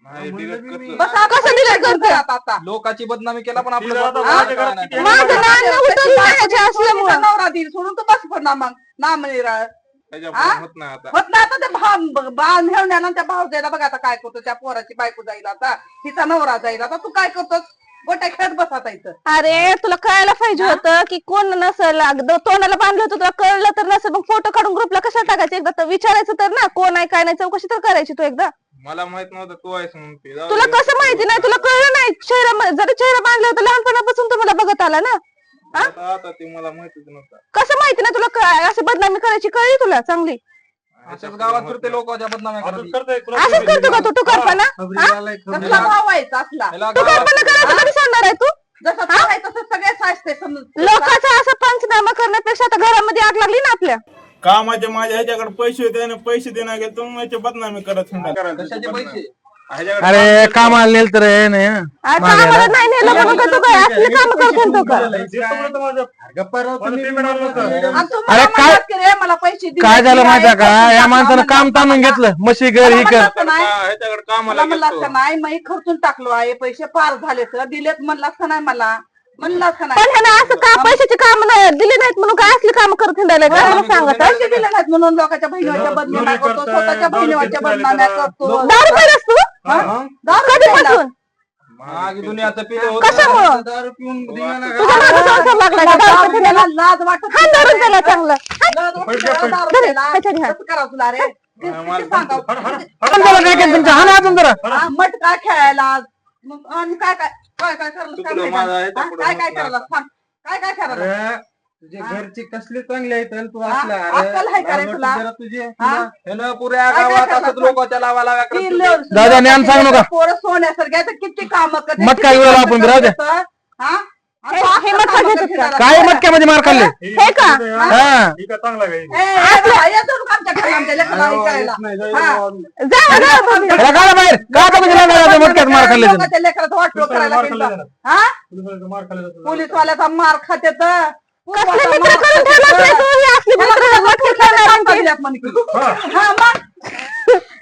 नाही, delete करतो. बस आता कसं delete करते? आता लोकांची बदनामी केला पण आपलं तिला आता स्वतःचं माझ्या काय घरात नाही. किती माझं नाणं उठून जायचे असल्यामुळं. नवरा देईल सोडून तू बस पण ना मग नाम निराळ त्याच्यामुळे होत नाही आता. होत ना आता ते भाव नेऊन त्या भाव जायला बघ आता काय करतो, त्या पोराची बायको जाईल आता, तिचा नवरा जाईल आता, तू काय करतोस? गोट्या खेळत बसत इथं. अरे तुला कळायला पाहिजे होतं की कोण नसेल, अगदी तोंडाला बांधलं होतं, तुला कळलं तर नसेल, मग फोटो काढून ग्रुपला कशाला टाकायचं? एकदा तर विचारायचं तर ना, कोण आहे काय नाही, चौकशी तर करायची तू एकदा. मला माहित नव्हतं तू आहेस म्हणून ते. जाऊ तुला दे. कसं माहिती नाही? तुला कळलं नाही? चेहरा जरी चेहरा बांधला होता लहानपणापासून तुम्हाला बघत आला ना. आता ते मला माहितीच नव्हतं. कसं माहिती नाही तुला? अशी बदनामी करायची कळली तुला चांगली? असंच गावात फिरते लोकांच्या बदनामी करत. असंच करतो का तू टुकारपणा? कसला भाव व्हायचा असला? याला गावात टुकारपणा करायचं कधी सोडणार आहे तू? जसं तू आहे तसं सगळे साजते समज. लोकांचा असं पंचनामा करण्यापेक्षा आता घरामध्ये आग लागली ना आपल्या. कामाचे माझ्या ह्याच्याकडे पैसे होते आणि पैसे देणार गेले तुम्ही माझी बदनामी करत हिंडा. कशाचे पैसे? ह्याच्याकडे अरे कामाला नेल तर हे नाही हं. आता आम्हाला नाही नेलं म्हणून का तू काय असली काम करतो का? आणि तू अरे मला काय- म्हणलास की रे मला पैसे दिले, काय झालं दिले माहितीये आहे, का, खर्चून या माणसानं टाकलं, काम ताणून मला घेतलं, म्हशी कर ही कर. म्हणलास का नाही? ह्याच्याकडे कामाला मला म्हणलास गेलतो. का नाही? मी खर्चून टाकलो आहे, पैसे पार झाले सर, दिलेत म्हणलास का नाही? मला म्हणलास का पण नाही? ह्यानं असं का पैशाची काम दिली नाहीत म्हणून काय असली काम करत हिंडायला का? मला सांगत आहे. पैसे दिले नाहीत म्हणून लोकांच्या बहिणीच्या बदनाम्या करतो, स्वतःच्या बहिणीच्या बदनाम्या करतो. दारू पिलास तू? दारू कधीपासून? मागे दुनियाचं पिलं होतं. कशामुळं? दारू पिऊन धिंगाणा तुझ्या मागं संसार लागला का दारू पिल्याला? लाज वाटत हाण धरून त्याला चांगलं. लाज वाटत त्याला दारू धर, प्यायला. ह्याच्यात घ्या. कसं करावं तुला रे? किती सांगावं? आपण त्याला काय केलं तुमच्या? हा ना अजून जरा. हा, मटका खेळायला मग आणि काय काय काय काय करायला चुकलं सांग माझं, हा, ह्याच्या पुढं काय काय होत करायला नाही. सांग काय काय करायला तुझे घरची कसली चांगली आहेत आणि तू हा? असला अक्कल आहे का रे तुला? हा? ह्यानं पुऱ्या काय काय गावात करतात? असंच लोकांच्या लावा लाव्या करत ती फिरते. दादा, ज्ञान सांगू नका. पोरं सोन्यासारखे आहेत, किती काम करते, मटका किती घेऊन काम आपण राहू द्या. करतात, हा? आणि हे- तो हे असं मटका कामं घेतात करते का? काय मटक्यामध्ये मार खाल्ले? हे का? हा येतो का आमच्या घरी आमच्या लेकराला हे करायला? हा. जा जा तुम्ही. त्याला काढा बाहेर. का तुम्ही गेला नाही आता मटक्यात मार खाल्ले तुम्ही? लोकांच्या लेकराचं वाटोळं करायला गेलं. हा? पोलीसवाल्याचा मार खाते तर कसले मित्र करून ठेवलास रे तू? ही असली मित्र मटके खेळणाऱ्यांची.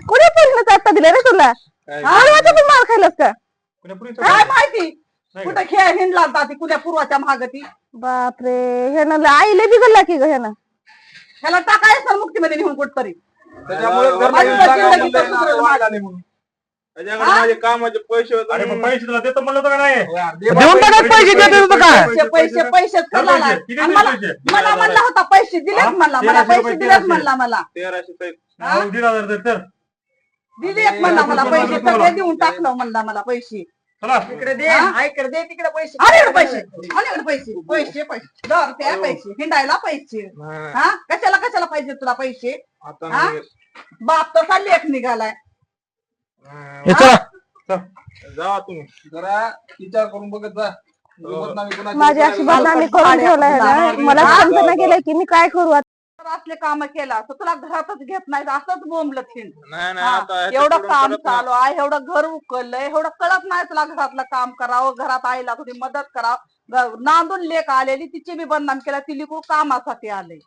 कुणी प्रश्न आता दिला रे तुला? मालवाचा पण मार खाल्लास का? काय माहिती कुठे खेळ हिंडला होता ती कुठल्या पूर्वाच्या महागती बापरे, ह्यानं आईले बिघडला की ग ह्यानं. ह्याला टाकायचं मुक्तीमध्ये नेऊन कुठतरी. त्याच्यामुळे घरला माझी येऊन तर जागा जिंदगी म्हणतोय तर ना, सुधरेल वाद माझी. आले म्हणून. ह्याच्याकडे माझे कामाचे पैसे होते यार, दे देऊन बाबा, टाकत पैसे देत होतं काय? पैसेच खाल्ला आणि मला म्हणला होता पैसे दिलेच म्हणला मला पैसे दिलेच म्हणला मला 1300 दिलेच म्हणला मला पैसे सगळे देऊन टाकलं म्हणला मला पैसे इकडे दे इकडे दे तिकडे पैसे आणि पैसे आणि पैसे पैसे पैसे दर त्या पैसे हिंडायला पैसे हा कशाला कशाला पाहिजे तुला पैसे आता हा? नाही. बाप तसा लेख निघालाय हे चला. जावा तुम्ही. जरा विचार करून बघत जा. बदनामी कुणाची माझी अशी करायला बदनामी करून ठेवलाय ना, मला समजणं गेलंय की मी काय करू आता. तर असले काम केला तर तुला घरातच घेत नाही असंच बोंबलत हिंड नाही नाही हा, आता ह्याच्या एवढं पुढं काम करत नाही. चालू आहे एवढं घर उकललंय एवढं कळत नाही तुला घरातलं काम करावं घरात आईला थोडी मदत करावं नांदून लेक आलेली तिची बी बदनाम केला ती लिकू कामासाठी आले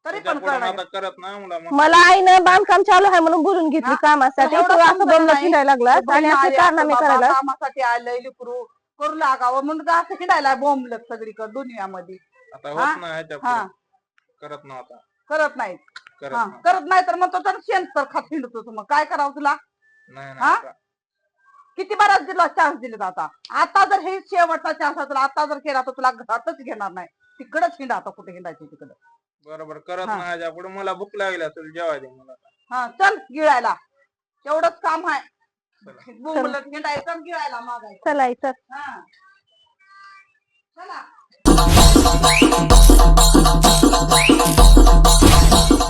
तरी ह्याच्या पण पुढं कळणार आता करत नाही मला मग. मला आईनं बांधकाम चालू आहे म्हणून बोलून घेतली हा? कामासाठी. एवढं तू असं समजत बोलणं नाही. फिरायला लागला आणि असं कारनामे करायला. कामासाठी आलंय लिकरू करू लागावं म्हणून असं हिंडायला बोंबलत सगळीकडे दुनियामध्ये आता हा? होत नाही ह्याच्या हा पुढं. करत नाही आता. करत नाही करत हा नाही. करत नाही तर मग तो तर शेण तर खात हिंडतो तू मग काय करावं तुला नाही हा? नाही आता. किती बराच दिला चान्स दिले आता आता जर हे शेवटचा चान्स आहे तुला आता जर केला तर तुला घरातच घेणार नाही तिकडच हिंडा आता कुठे हिंडायचं तिकडं बरोबर करत हा. नाही ह्याच्या पुढे मला भूक लागली असेल जेवाय दे मला. हा चल गिळायला तेवढंच काम आहे बोंबलत हिंडायचं आणि गिळायला मागायचं चला इथं हा